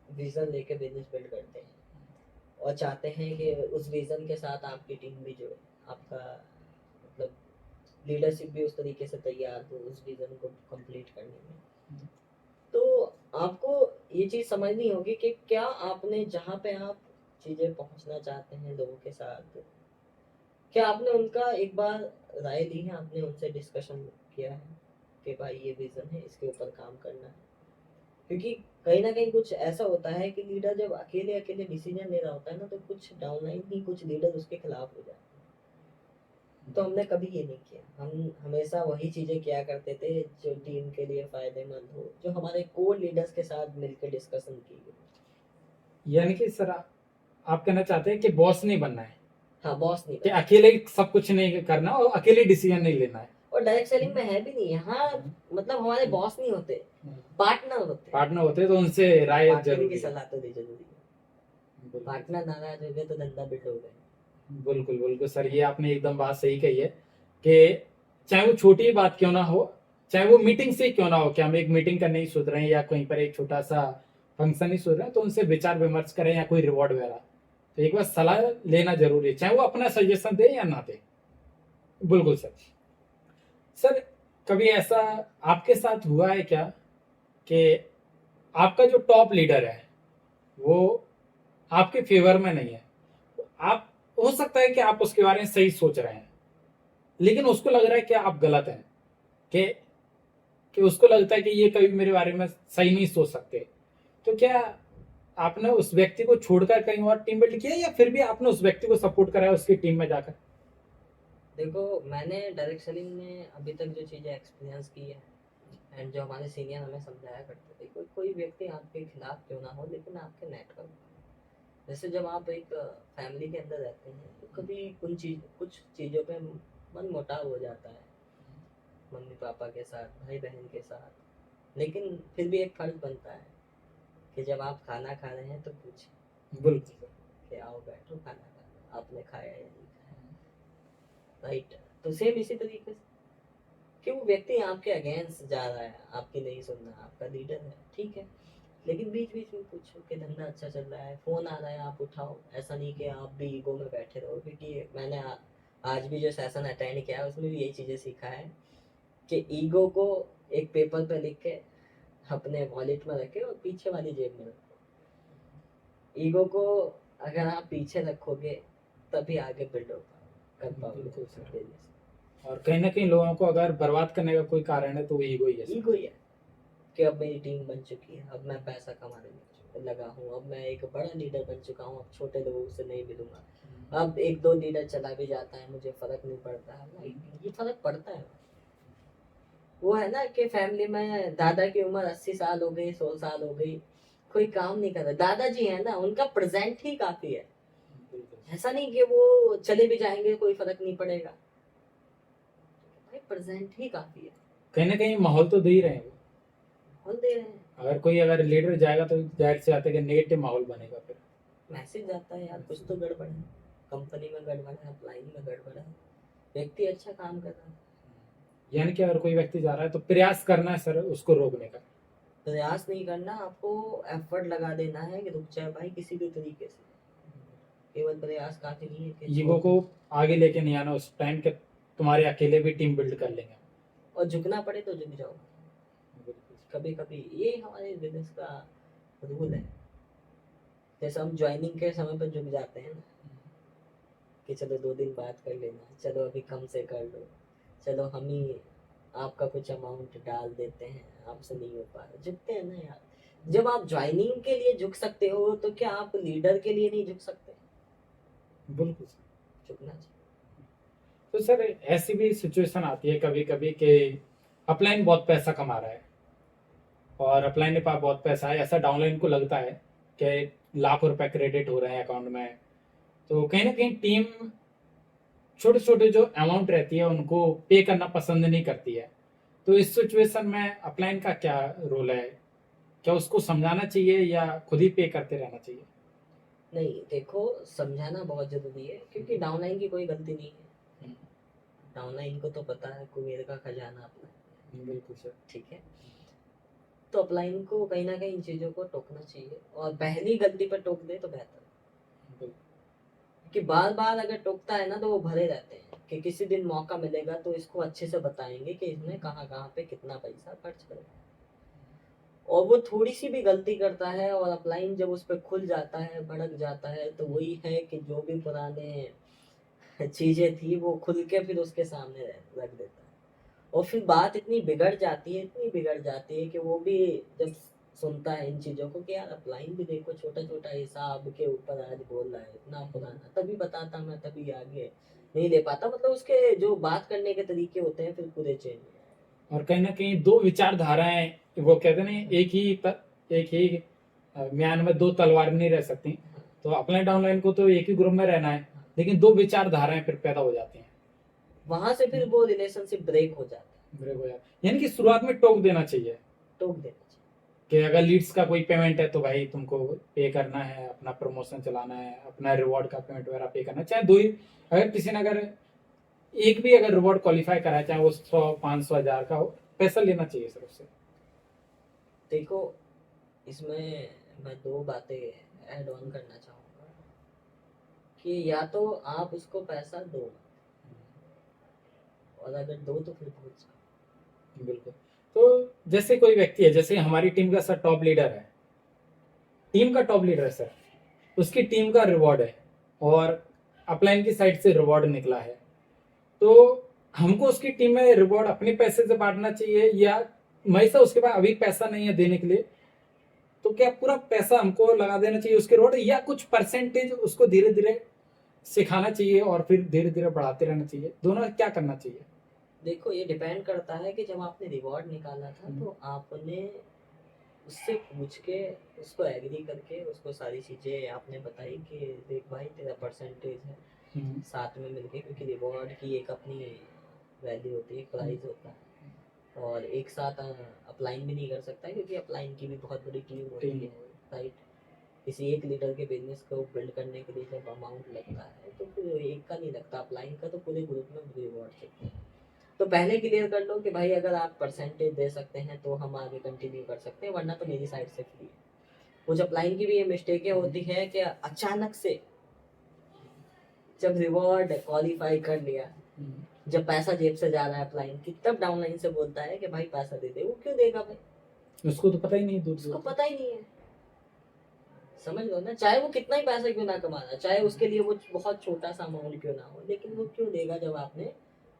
विजन लेके बिजनेस बिल्ड करते हैं और चाहते हैं कि उस विजन के साथ आपकी टीम भी जुड़े, आपका मतलब लीडरशिप भी उस तरीके से तैयार हो उस विजन को कंप्लीट करने में, तो आपको ये चीज़ समझनी होगी कि क्या आपने जहाँ पे आप चीज़ें पहुँचना चाहते हैं लोगों के साथ, क्या आपने उनका एक बार राय ली है, आपने उनसे डिस्कशन किया है कि भाई ये विजन है, इसके ऊपर काम करना है। क्योंकि कहीं ना कहीं कुछ ऐसा होता है कि लीडर जब अकेले अकेले डिसीजन ले रहा होता है ना, तो कुछ डाउनलाइन ही कुछ लीडर उसके खिलाफ हो जाते हैं। तो हमने कभी ये नहीं किया, हम हमेशा वही चीजें किया करते थे जो टीम के लिए फायदेमंद हो, जो हमारे कोर लीडर्स के साथ मिलकर डिस्कशन की गई। यानी कि सर आप कहना चाहते हैं कि बॉस नहीं बनना है, हाँ, बॉस नहीं कि बनना। अकेले ही सब कुछ नहीं करना और अकेले डिसीजन नहीं लेना है। और डायरेक्ट सेलिंग में है भी नहीं यहाँ, मतलब हमारे बॉस नहीं होते, पार्टनर होते हैं। पार्टनर होते हैं, तो उनसे राय पार्टनर की जरूरी है। सलाह तो दी जरूरी है, पार्टनर नाराज हो गए तो धंधा बिल्ड हो गए। बिल्कुल बिल्कुल सर, ये आपने एकदम बात सही कही है कि चाहे वो छोटी बात क्यों ना हो, चाहे वो मीटिंग से क्यों ना हो, कि हम एक मीटिंग करने ही सोच रहे हैं या कहीं पर एक छोटा सा फंक्शन ही सोच रहे हैं, तो उनसे विचार विमर्श करें या कोई रिवॉर्ड वगैरह, तो एक बार सलाह लेना जरूरी है, चाहे वो अपना सजेशन दे या ना दे। बिल्कुल सर। सर कभी ऐसा आपके साथ हुआ है क्या कि आपका जो टॉप लीडर है वो आपके फेवर में नहीं है, आप हो सकता है कि आप उसके बारे में सही सोच रहे हैं, लेकिन उसको लग रहा है कि आप गलत हैं, कि उसको लगता है कि ये कभी मेरे बारे में सही नहीं सोच सकते, तो क्या आपने उस व्यक्ति को छोड़कर कहीं और टीम बिल्ड किया, या फिर भी आपने उस व्यक्ति को सपोर्ट करा है उसकी टीम में जाकर? देखो, मैंने डायरेक्ट सेलिंग में अभी तक जो चीज़ें एक्सपीरियंस की है एंड जो हमारे सीनियर हमें समझाया करते थे, कोई कोई व्यक्ति आपके खिलाफ क्यों ना हो लेकिन आपके नेटवर्क, जैसे जब आप एक फैमिली के अंदर रहते हैं तो कभी कुछ चीज़ों पे मन मुटाव हो जाता है, मम्मी पापा के साथ, भाई बहन के साथ, लेकिन फिर भी एक फर्ज बनता है कि जब आप खाना खा रहे हैं तो पूछें बिल्कुल। कि आओ बैठो खाना खा, आपने खाया या नहीं खाया, राइट। तो सेम इसी तरीके से कि वो व्यक्ति आपके अगेंस्ट जा रहा है, आपकी नहीं सुन रहा, आपका लीडर है, ठीक है, लेकिन बीच बीच में पूछो कि धंधा अच्छा चल रहा है, फोन आ रहा है आप उठाओ, ऐसा नहीं कि आप भी ईगो में बैठे रहो। क्योंकि मैंने आज भी जो सेशन अटेंड किया है उसमें भी यही चीज़ें सीखा है कि ईगो को एक पेपर पे लिख के अपने वॉलेट में रखे और पीछे वाली जेब में रखो। ईगो को अगर आप पीछे रखोगे तभी आगे बिल्ड हो कर पाओगे बिल्कुल सर। business। और कहीं ना कहीं लोगों को अगर बर्बाद करने का कोई कारण है तो वो ईगो ही है सर। ईगो ही है कि अब मेरी टीम बन चुकी है, अब मैं पैसा कमाने में लगा हूँ, अब मैं एक बड़ा लीडर बन चुका हूँ, अब छोटे लोगों से नहीं मिलूंगा। अब एक दो लीडर चला भी जाता है, मुझे फर्क नहीं पड़ता है। भाई ये फर्क पड़ता है। वो है ना कि फैमिली में दादा की उम्र 80 साल हो गई, 100 साल हो गई, कोई काम नहीं कर रहा। दादाजी है ना, उनका प्रेजेंट ही काफी है। ऐसा नहीं कि वो चले भी जाएंगे कोई फर्क नहीं पड़ेगा, भाई प्रेजेंट ही काफी है। कहीं ना कहीं माहौल तो दे ही रहे हैं वो। माहौल दे रहे हैं, अगर लीडर जाएगा तो जाहिर सी बात है कि नेगेटिव माहौल बनेगा फिर। मैसेज जाता है यार कुछ तो गड़बड़ है, कंपनी में गड़बड़ है, अप्लाइंग में गड़बड़ है, व्यक्ति अच्छा काम कर रहा है। यानी कि अगर कोई व्यक्ति जा रहा है तो प्रयास करना है सर उसको रोकने का। प्रयास नहीं करना, आपको एफर्ट लगा देना है कि रुक जाए भाई किसी भी तरीके से। केवल प्रयास काफी नहीं है कि ईगो को आगे लेके नहीं आना उस टाइम के, तुम्हारे अकेले भी टीम बिल्ड कर लेंगे। और झुकना पड़े तो झुक जाओ कभी कभी, ये हमारे बिजनेस का रूल है। जैसे हम ज्वाइनिंग के समय पर झुक जाते हैं ना, कि चलो 2 दिन बात कर लेना, चलो अभी कम से कर लो, चलो हम ही आपका कुछ अमाउंट डाल देते हैं, आपसे नहीं हो पा रहा, झुकते हैं ना यार। जब आप ज्वाइनिंग के लिए झुक सकते हो तो क्या आप लीडर के लिए नहीं झुक सकते? बिल्कुल सर। झुकना चाहिए। तो सर ऐसी भी सिचुएशन आती है कभी कभी कि अपलाइन बहुत पैसा कमा रहा है और अपलाइन के पास बहुत पैसा है, ऐसा डाउनलाइन को लगता है कि लाखों रुपए क्रेडिट हो रहे हैं अकाउंट में। तो कहीं ना कहीं टीम छोटे छोटे जो अमाउंट रहती है उनको पे करना पसंद नहीं करती है। तो इस सिचुएशन में अपलाइन का क्या रोल है? क्या उसको समझाना चाहिए या खुद ही पे करते रहना चाहिए? नहीं देखो, समझाना बहुत जरूरी है क्योंकि डाउनलाइन की कोई गलती नहीं है। डाउनलाइन को तो पता है कुबेर का खजाना अपना है। बिल्कुल सर। ठीक है, तो अपलाइन को कहीं ना कहीं इन चीजों को टोकना चाहिए और पहली गलती पर टोक दे तो बेहतर है। कि बार बार अगर टोकता है ना तो वो भरे रहते हैं कि किसी दिन मौका मिलेगा तो इसको अच्छे से बताएंगे कि इसने कहाँ कहाँ पे कितना पैसा खर्च करा। और वो थोड़ी सी भी गलती करता है और अपलाइन जब उस पर खुल जाता है, भड़क जाता है, तो वही है कि जो भी पुराने चीजें थी वो खुल के फिर उसके सामने रख देता है। और फिर बात इतनी बिगड़ जाती है, इतनी बिगड़ जाती है कि वो भी जब सुनता है इन चीजों को कि यार अपलाइन भी देखो छोटा छोटा हिसाब के ऊपर आज बोल रहा है, इतना पुराना, तभी बताता मैं तभी आगे नहीं ले पाता। मतलब उसके जो बात करने के तरीके होते हैं फिर पूरे चेंज। और कहीं ना कहीं दो विचारधाराएं, वो कहते हैं ना एक ही म्यान में दो तलवार नहीं रह सकती। तो अपलाइन डाउनलाइन को तो एक ही ग्रुप में रहना है, लेकिन दो विचारधाराएं फिर पैदा हो जाती हैं। वहां से फिर वो रिलेशनशिप ब्रेक हो जाता है। ब्रेक हो जाता है। यानी कि शुरुआत में टोक देना चाहिए टोक देना चाहिए कि अगर लीड्स का कोई पेमेंट है तो भाई तुमको पे करना है, अपना प्रमोशन चलाना है, अपना रिवॉर्ड का पेमेंट वगैरह पे करना है। चाहे दो ही, अगर किसी ने अगर एक भी अगर रिवॉर्ड क्वालिफाई करा है, चाहे वो 100, 500, 1000 का हो, पैसा लेना चाहिए सर उससे। देखो इसमें मैं 2 बातें ऐड ऑन करना चाहूंगा कि या तो आप उसको पैसा दो और अगर दो तो फिर भूल जाओ। बिल्कुल। तो जैसे कोई व्यक्ति है, जैसे हमारी टीम का सर टॉप लीडर है, टीम का टॉप लीडर है सर, उसकी टीम का रिवॉर्ड है और अपलाइन की साइड से रिवॉर्ड निकला है, तो हमको उसकी टीम में रिवॉर्ड अपने पैसे से बांटना चाहिए या मैसा उसके पास अभी पैसा नहीं है देने के लिए, तो क्या पूरा पैसा हमको लगा देना चाहिए उसके रिवॉर्ड, या कुछ परसेंटेज उसको धीरे धीरे सिखाना चाहिए और फिर धीरे धीरे बढ़ाते रहना चाहिए? दोनों क्या करना चाहिए? देखो ये डिपेंड करता है कि जब आपने रिवॉर्ड निकाला था तो आपने उससे पूछ के, उसको एग्री करके, उसको सारी चीजें आपने बताई कि देख भाई तेरा परसेंटेज है साथ में मिलके, क्योंकि रिवॉर्ड की एक अपनी वैल्यू होती है, प्राइस होता है। और एक साथ अप्लाइन भी नहीं कर सकता क्योंकि अप्लाइन की भी बहुत बड़ी टीम होती है, राइट। किसी एक लीडर के बिजनेस को बिल्ड करने के लिए जब अमाउंट लगता है तो फिर एक का नहीं लगता, अप्लाइन का तो पूरे ग्रुप में रिवॉर्ड चलता है। तो पहले क्लियर कर लो कि भाई अगर आप परसेंटेज दे सकते हैं तो हम आगे कंटिन्यू कर सकते हैं, वरना तो मेरी साइड से फ्री है। कुछ अप्लाइन की भी ये मिस्टेकें होती है कि अचानक से जब रिवॉर्ड क्वालिफाई कर लिया, जब पैसा जेब से जा रहा है अप्लाइन की, तब डाउनलाइन से बोलता है कि भाई पैसा दे दे। वो क्यों देगा भाई? उसको तो पता ही नहीं दूर उसको दूर पता ही नहीं है। समझ लो ना, चाहे वो कितना ही पैसा क्यों ना कमा रहा, चाहे उसके लिए वो बहुत छोटा सा अमाउंट क्यों ना हो, लेकिन वो क्यों देगा जब आपने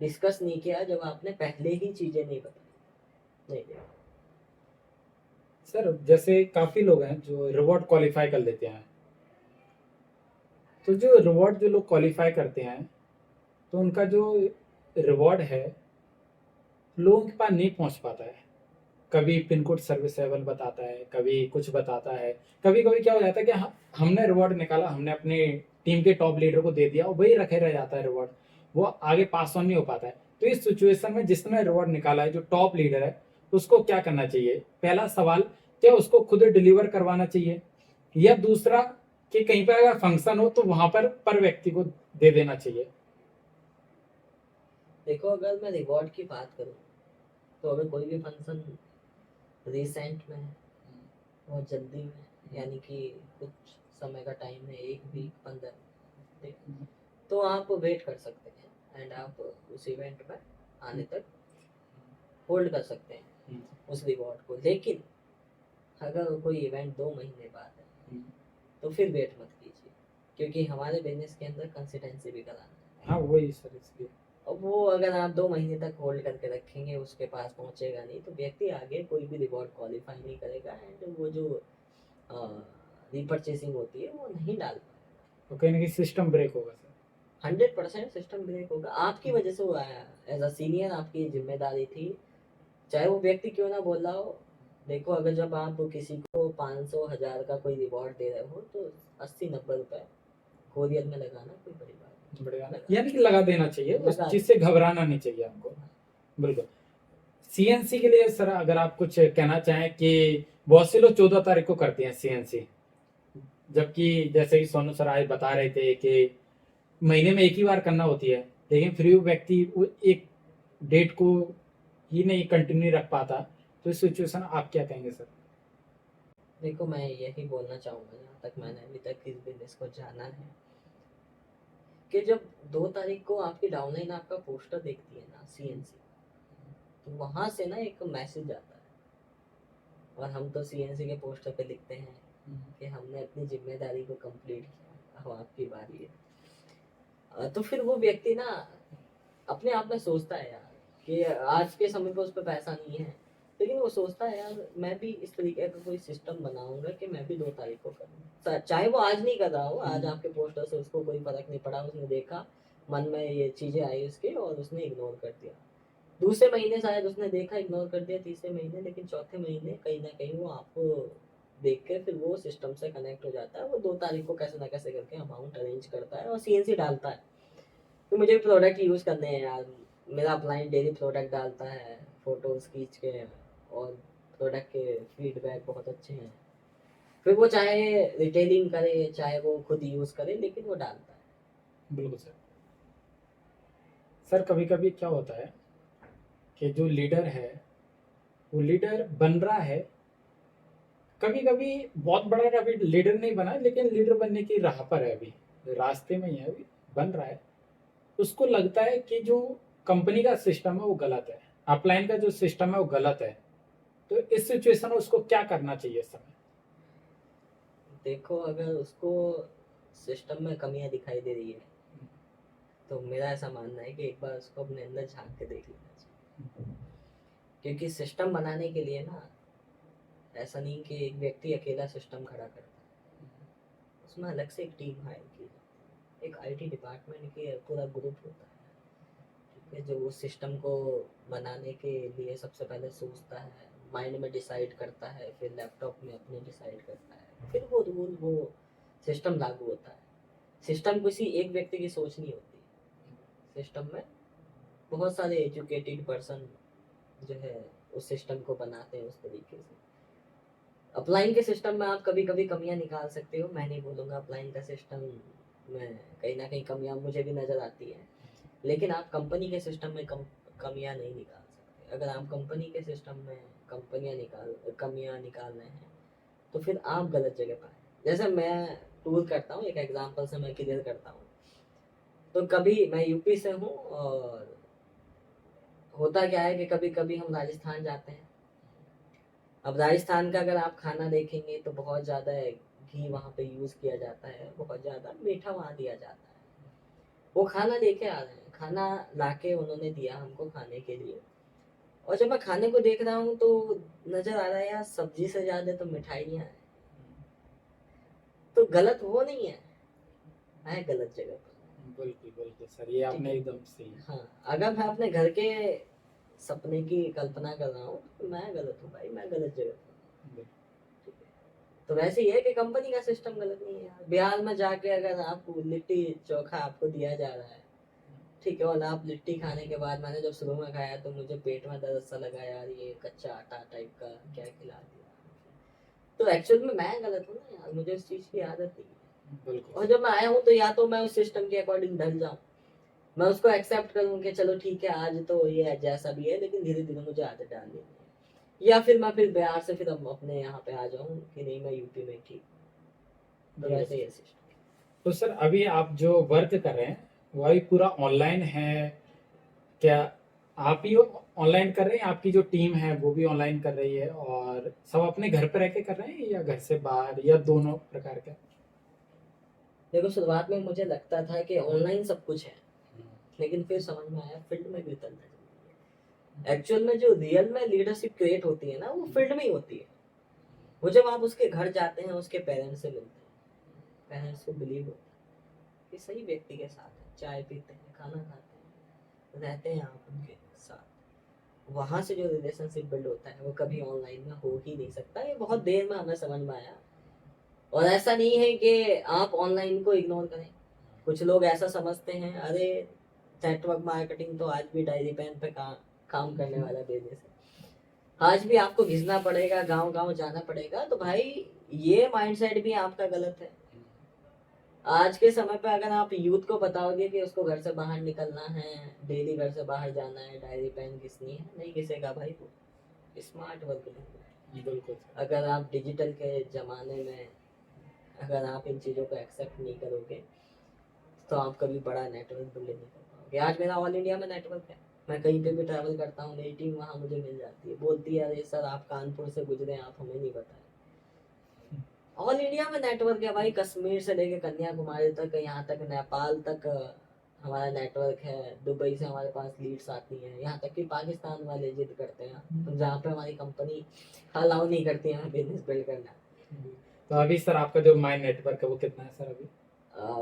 डिस्कस नहीं किया, जब आपने पहले ही चीजें नहीं बताई, नहीं देगा। सर जैसे काफी लोग हैं जो रिवॉर्ड क्वालिफाई कर लेते हैं, तो जो रिवॉर्ड जो लोग क्वालिफाई करते हैं तो उनका जो रिवॉर्ड है लोगों के पास नहीं पहुंच पाता है। कभी पिन कोड सर्विसेबल बताता है, कभी कुछ बताता है, कभी कभी क्या हो जाता है कि हमने रिवॉर्ड निकाला, हमने अपने टीम के टॉप लीडर को दे दिया और वही रखे रह जाता है रिवॉर्ड, वो आगे पास ऑन नहीं हो पाता है। तो इस सिचुएशन में जिसने रिवॉर्ड निकाला है, जो टॉप लीडर है, उसको क्या करना चाहिए? पहला सवाल, क्या उसको खुद डिलीवर करवाना चाहिए, या दूसरा कि कहीं पर अगर फंक्शन हो तो वहां पर व्यक्ति को दे देना चाहिए? देखो, अगर मैं रिवॉर्ड की बात करूँ तो अगर कोई भी फंक्शन रिसेंट में है, बहुत जल्दी में, यानी कि कुछ समय का टाइम है, 1 वीक 15 दिन, तो आप वेट कर सकते हैं एंड आप उस इवेंट में आने तक होल्ड कर सकते हैं उस रिवॉर्ड को। लेकिन अगर कोई इवेंट 2 महीने बाद है तो फिर वेट मत कीजिए, क्योंकि हमारे बिजनेस के अंदर कंसिस्टेंसी भी कराना है। हाँ वही सर, इसलिए अब वो अगर आप 2 महीने तक होल्ड करके रखेंगे, उसके पास पहुंचेगा नहीं, तो व्यक्ति आगे कोई भी रिवॉर्ड क्वालिफाई नहीं करेगा एंड वो जो रीपरचेसिंग होती है वो नहीं डाल पाएगा। तो कहीं ना कहीं सिस्टम ब्रेक होगा सर। 100% सिस्टम ब्रेक होगा, आपकी वजह से वो आया। एज अ सीनियर आपकी जिम्मेदारी थी, चाहे वो व्यक्ति क्यों ना बोल रहा हो। देखो, अगर जब आप किसी को 500 1000 का कोई रिवॉर्ड दे रहे हो तो 80 90 रुपए कोरियर में लगाना कोई बड़ी बात नहीं। बढ़िया ना, लगा यानी कि लगा देना चाहिए, उस लगा चीज से घबराना नहीं चाहिए हमको। बिल्कुल। सीएनसी के लिए सर अगर आप कुछ कहना चाहें कि बहुत से लोग 14 तारीख को करते हैं सीएनसी, जबकि जैसे कि सोनू सर आज बता रहे थे कि महीने में एक ही बार करना होती है, लेकिन फिर भी वो व्यक्ति वो एक डेट को ही नहीं कंटिन्यू रख पाता, तो इस सिचुएशन आप क्या कहेंगे सर? देखो, मैं यही बोलना चाहूँगा, जहाँ तक मैंने अभी तक इस बिजनेस को जाना है, कि जब 2 तारीख को आपकी डाउनलाइन आपका पोस्टर देखती है ना सीएनसी, तो वहाँ से ना एक मैसेज आता है, और हम तो सीएनसी के पोस्टर पे लिखते हैं कि हमने अपनी जिम्मेदारी को कंप्लीट किया, अब आपकी बारी है। तो फिर वो व्यक्ति ना अपने आप में सोचता है यार कि आज के समय पे उस पर पैसा नहीं है, लेकिन वो सोचता है यार मैं भी इस तरीके का कोई सिस्टम बनाऊंगा कि मैं भी 2 तारीख को करूँ। चाहे वो आज नहीं कर रहा हो, आज आपके पोस्टर से उसको कोई फर्क नहीं पड़ा, उसने देखा, मन में ये चीजें आई उसके और उसने इग्नोर कर दिया। दूसरे महीने शायद उसने देखा, इग्नोर कर दिया, तीसरे महीने, लेकिन चौथे महीने कहीं ना कहीं वो आपको देख के फिर वो सिस्टम से कनेक्ट हो जाता है, वो 2 तारीख को कैसे ना कैसे करके अमाउंट अरेंज करता है और सीएनसी डालता है। तो मुझे भी प्रोडक्ट यूज़ करने हैं यार, मेरा अपलाइन डेली प्रोडक्ट डालता है, फोटोज खींच के, और प्रोडक्ट के फीडबैक बहुत अच्छे हैं। फिर वो चाहे रिटेलिंग करे चाहे वो खुद यूज़ करे, लेकिन वो डालता है। बिल्कुल सर। सर कभी कभी क्या होता है कि जो लीडर है वो लीडर बन रहा है, कभी कभी बहुत बड़ा अभी लीडर नहीं बना, लेकिन लीडर बनने की राह पर है, अभी रास्ते में ही है, अभी बन रहा है। उसको लगता है कि जो कंपनी का सिस्टम है वो गलत है, अपलाइन का जो सिस्टम है वो गलत है, तो इस सिचुएशन में उसको क्या करना चाहिए इस समय? देखो, अगर उसको सिस्टम में कमियां दिखाई दे रही है तो मेरा ऐसा मानना है कि एक बार उसको अपने अंदर झांक के देख लेना चाहिए, क्योंकि सिस्टम बनाने के लिए ना ऐसा नहीं कि एक व्यक्ति अकेला सिस्टम खड़ा करता है, उसमें अलग से एक टीम हायर की जाती है, एक आईटी डिपार्टमेंट की पूरा ग्रुप होता है, ठीक है, जो उस सिस्टम को बनाने के लिए सबसे पहले सोचता है, माइंड में डिसाइड करता है, फिर लैपटॉप में अपने डिसाइड करता है, फिर वो रूल वो सिस्टम लागू होता है। सिस्टम किसी एक व्यक्ति की सोच नहीं होती, सिस्टम में बहुत सारे एजुकेटेड पर्सन जो है उस सिस्टम को बनाते हैं उस तरीके से। अपलाइन के सिस्टम में आप कभी कभी कमियां निकाल सकते हो, मैं नहीं बोलूँगा अपलाइन का सिस्टम में कहीं ना कहीं कमियां मुझे भी नज़र आती है, लेकिन आप कंपनी के सिस्टम में कमियां नहीं निकाल सकते। अगर आप कंपनी के सिस्टम में कमियां निकाल रहे हैं तो फिर आप गलत जगह पर हैं। जैसे मैं टूर करता हूँ, एक एग्जांपल से मैं क्लियर करता हूँ, तो कभी मैं यूपी से हूँ, और होता क्या है कि कभी कभी हम राजस्थान जाते हैं, अब राजस्थान का अगर आप खाना देखेंगे तो बहुत ज़्यादा घी वहाँ पे यूज़ किया जाता है, बहुत ज़्यादा मीठा वहाँ दिया जाता है। वो खाना लेके आ रहे हैं, खाना लाके उन्होंने दिया हमको खाने के लिए, और जब मैं खाने को देख रहा हूँ तो नज़र आ रहा है यार सब्जी से ज़्यादा तो मिठाइयाँ हैं। तो गलत वो नहीं है, मैं गलत जगह पर। बिल्कुल बिल्कुल सर, ये आपने ठीक एकदम सही। हाँ, अगर मैं अपने घर के सपने की कल्पना कर रहा हूँ तो मैं गलत हूँ भाई, मैं गलत जगह पर। ठीक है, तो वैसे ही है कि कंपनी का सिस्टम गलत नहीं है यार। बिहार में जाके अगर आपको लिट्टी चोखा आपको दिया जा रहा है, ठीक है, और आप लिट्टी खाने के बाद, मैंने जब शुरू में खाया तो मुझे पेट में दर्द सा लगा यार, ये कच्चा आटा टाइप का क्या खिला दिया। तो एक्चुअल में मैं गलत हूँ ना यार, मुझे उस चीज़ की आदत नहीं है। बिल्कुल और जब मैं आया हूँ तो या तो मैं उस सिस्टम के अकॉर्डिंग ढल जाऊँ, मैं उसको एक्सेप्ट करूँ कि चलो ठीक है आज तो ये जैसा भी है, लेकिन धीरे धीरे मुझे आदत डालनी है, या फिर मैं फिर बिहार से फिर अपने यहाँ पे आ जाऊँ कि नहीं मैं यूपी में ठीक। तो वैसे ही सिस्टम। तो सर अभी आप जो वर्क कर रहे हैं वही पूरा ऑनलाइन है क्या? आप ही ऑनलाइन कर रहे हैं, आपकी जो टीम है वो भी ऑनलाइन कर रही है, और सब अपने घर पे रह के कर रहे हैं या घर से बाहर, या दोनों प्रकार का? देखो शुरुआत में मुझे लगता था कि ऑनलाइन सब कुछ है, लेकिन फिर समझ में आया फील्ड में भी उतरना चाहिए। एक्चुअल में जो रियल में लीडरशिप क्रिएट होती है ना, वो फील्ड में ही होती है। वो जब आप उसके घर जाते हैं, उसके पेरेंट्स से मिलते हैं, पेरेंट्स को बिलीव होता है कि सही व्यक्ति के साथ है, चाय पीते हैं, खाना खाते हैं, रहते हैं आप उनके साथ, वहाँ से जो रिलेशनशिप बिल्ड होता है वो कभी ऑनलाइन में हो ही नहीं सकता। ये बहुत देर में हमें समझ में आया। और ऐसा नहीं है कि आप ऑनलाइन को इग्नोर करें। कुछ लोग ऐसा समझते हैं अरे नेटवर्क मार्केटिंग तो आज भी डायरी पेन पे काम करने वाला बिजनेस है, आज भी आपको घिसना पड़ेगा, गांव गांव जाना पड़ेगा। तो भाई ये माइंडसेट भी आपका गलत है। आज के समय पे अगर आप यूथ को बताओगे कि उसको घर से बाहर निकलना है, डेली घर से बाहर जाना है, डायरी पेन घिसनी है, नहीं घिसेगा भाई, वो स्मार्ट वर्क नहीं। बिल्कुल। अगर आप डिजिटल के ज़माने में अगर आप इन चीज़ों को एक्सेप्ट नहीं करोगे तो आप कभी बड़ा नेटवर्क बिल्ड नहीं कर पाओगे। आज मेरा ऑल इंडिया में नेटवर्क है, मैं कहीं पे भी ट्रैवल करता हूँ, मेरी टीम वहाँ मुझे मिल जाती है, बोलती है अरे सर आप कानपुर से गुजरे, आप हमें नहीं बताए। ऑल इंडिया में नेटवर्क है भाई, कश्मीर से लेके कन्याकुमारी तक, यहाँ तक नेपाल तक हमारा नेटवर्क है। दुबई से हमारे पास लीड्स आती हैं, यहाँ तक कि पाकिस्तान वाले जिद करते हैं, जहाँ पे हमारी कंपनी अलाउ नहीं करती है बिजनेस बिल्ड करना। तो अभी सर आपका जो माई नेटवर्क है वो कितना है सर अभी?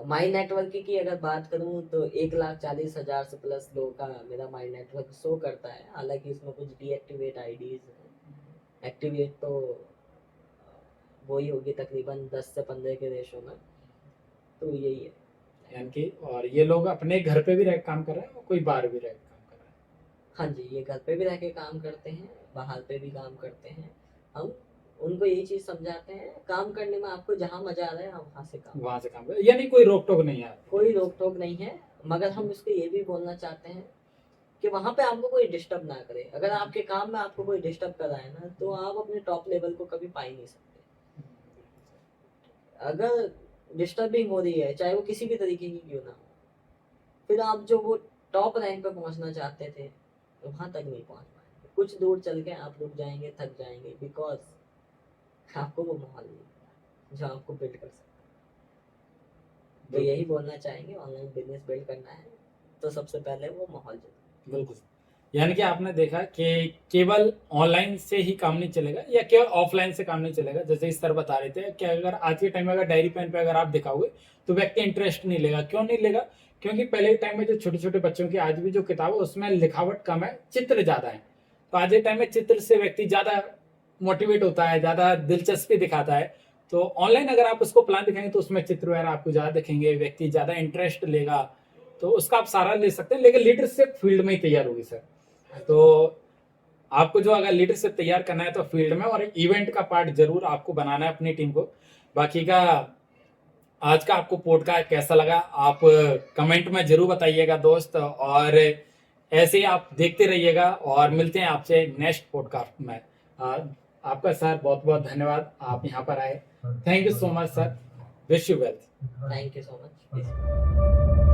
माई नेटवर्क की अगर बात करूँ तो 1,40,000 से प्लस लोगों का मेरा माई नेटवर्क शो करता है। हालांकि इसमें कुछ डीएक्टिवेट आईडीज हैं, एक्टिवेट तो वही होगी तकरीबन 10 से 15 के रेशो में। तो यही है यानी कि, और ये लोग अपने घर पे भी रह के काम कर रहे हैं, कोई बाहर भी रह के काम कर रहा है? हाँ जी, ये घर पे भी रह के काम करते हैं, बाहर पे भी काम करते हैं। हम उनको यही चीज़ समझाते हैं, काम करने में आपको जहाँ मजा आ रहा है आप वहाँ से काम कर, यानी कोई रोक टोक नहीं है आपको? कोई रोक टोक नहीं है, मगर हम उसको ये भी बोलना चाहते हैं कि वहाँ पे आपको कोई डिस्टर्ब ना करे। अगर आपके काम में आपको कोई डिस्टर्ब कर रहा है ना, तो आप अपने टॉप लेवल को कभी पा ही नहीं सकते। अगर डिस्टर्बिंग हो रही है, चाहे वो किसी भी तरीके की क्यों ना हो, फिर आप जो वो टॉप रैंक पे पहुंचना चाहते थे तो वहां तक नहीं पहुंच पाएंगे। कुछ दूर चल के आप रुक जाएंगे, थक जाएंगे, बिकॉज आपको वो माहौल नहीं जो आपको बिल्ड कर सकता है। तो यही बोलना चाहेंगे, ऑनलाइन बिजनेस बिल्ड करना है तो सबसे पहले वो माहौल चाहिए। बिल्कुल। यानी कि आपने देखा कि केवल ऑनलाइन से ही काम नहीं चलेगा या केवल ऑफलाइन से काम नहीं चलेगा। जैसे इस सर बता रहे थे कि अगर आज के टाइम में अगर डायरी पेन पे अगर आप दिखाओगे तो व्यक्ति इंटरेस्ट नहीं लेगा। क्यों नहीं लेगा? क्योंकि पहले के टाइम में जो छोटे छोटे बच्चों की आज भी जो किताब है उसमें लिखावट कम है, चित्र ज्यादा है। तो आज के टाइम में चित्र से व्यक्ति ज्यादा मोटिवेट होता है, ज्यादा दिलचस्पी दिखाता है। तो ऑनलाइन अगर आप उसको प्लान दिखाएंगे तो उसमें चित्र वगैरह आपको ज्यादा दिखेंगे, व्यक्ति ज्यादा इंटरेस्ट लेगा, तो उसका आप सारा ले सकते हैं। लेकिन लीडरशिप फील्ड में ही तैयार होगी सर। तो आपको जो अगर लीडरशिप तैयार करना है तो फील्ड में, और एक इवेंट का पार्ट जरूर आपको बनाना है अपनी टीम को। बाकी का आज का आपको पॉडकास्ट कैसा लगा आप कमेंट में जरूर बताइएगा दोस्त, और ऐसे ही आप देखते रहिएगा, और मिलते हैं आपसे नेक्स्ट पॉडकास्ट में। आपका सर बहुत बहुत धन्यवाद, आप यहाँ पर आए। Thank you so much sir, wish you well. Thank you so much.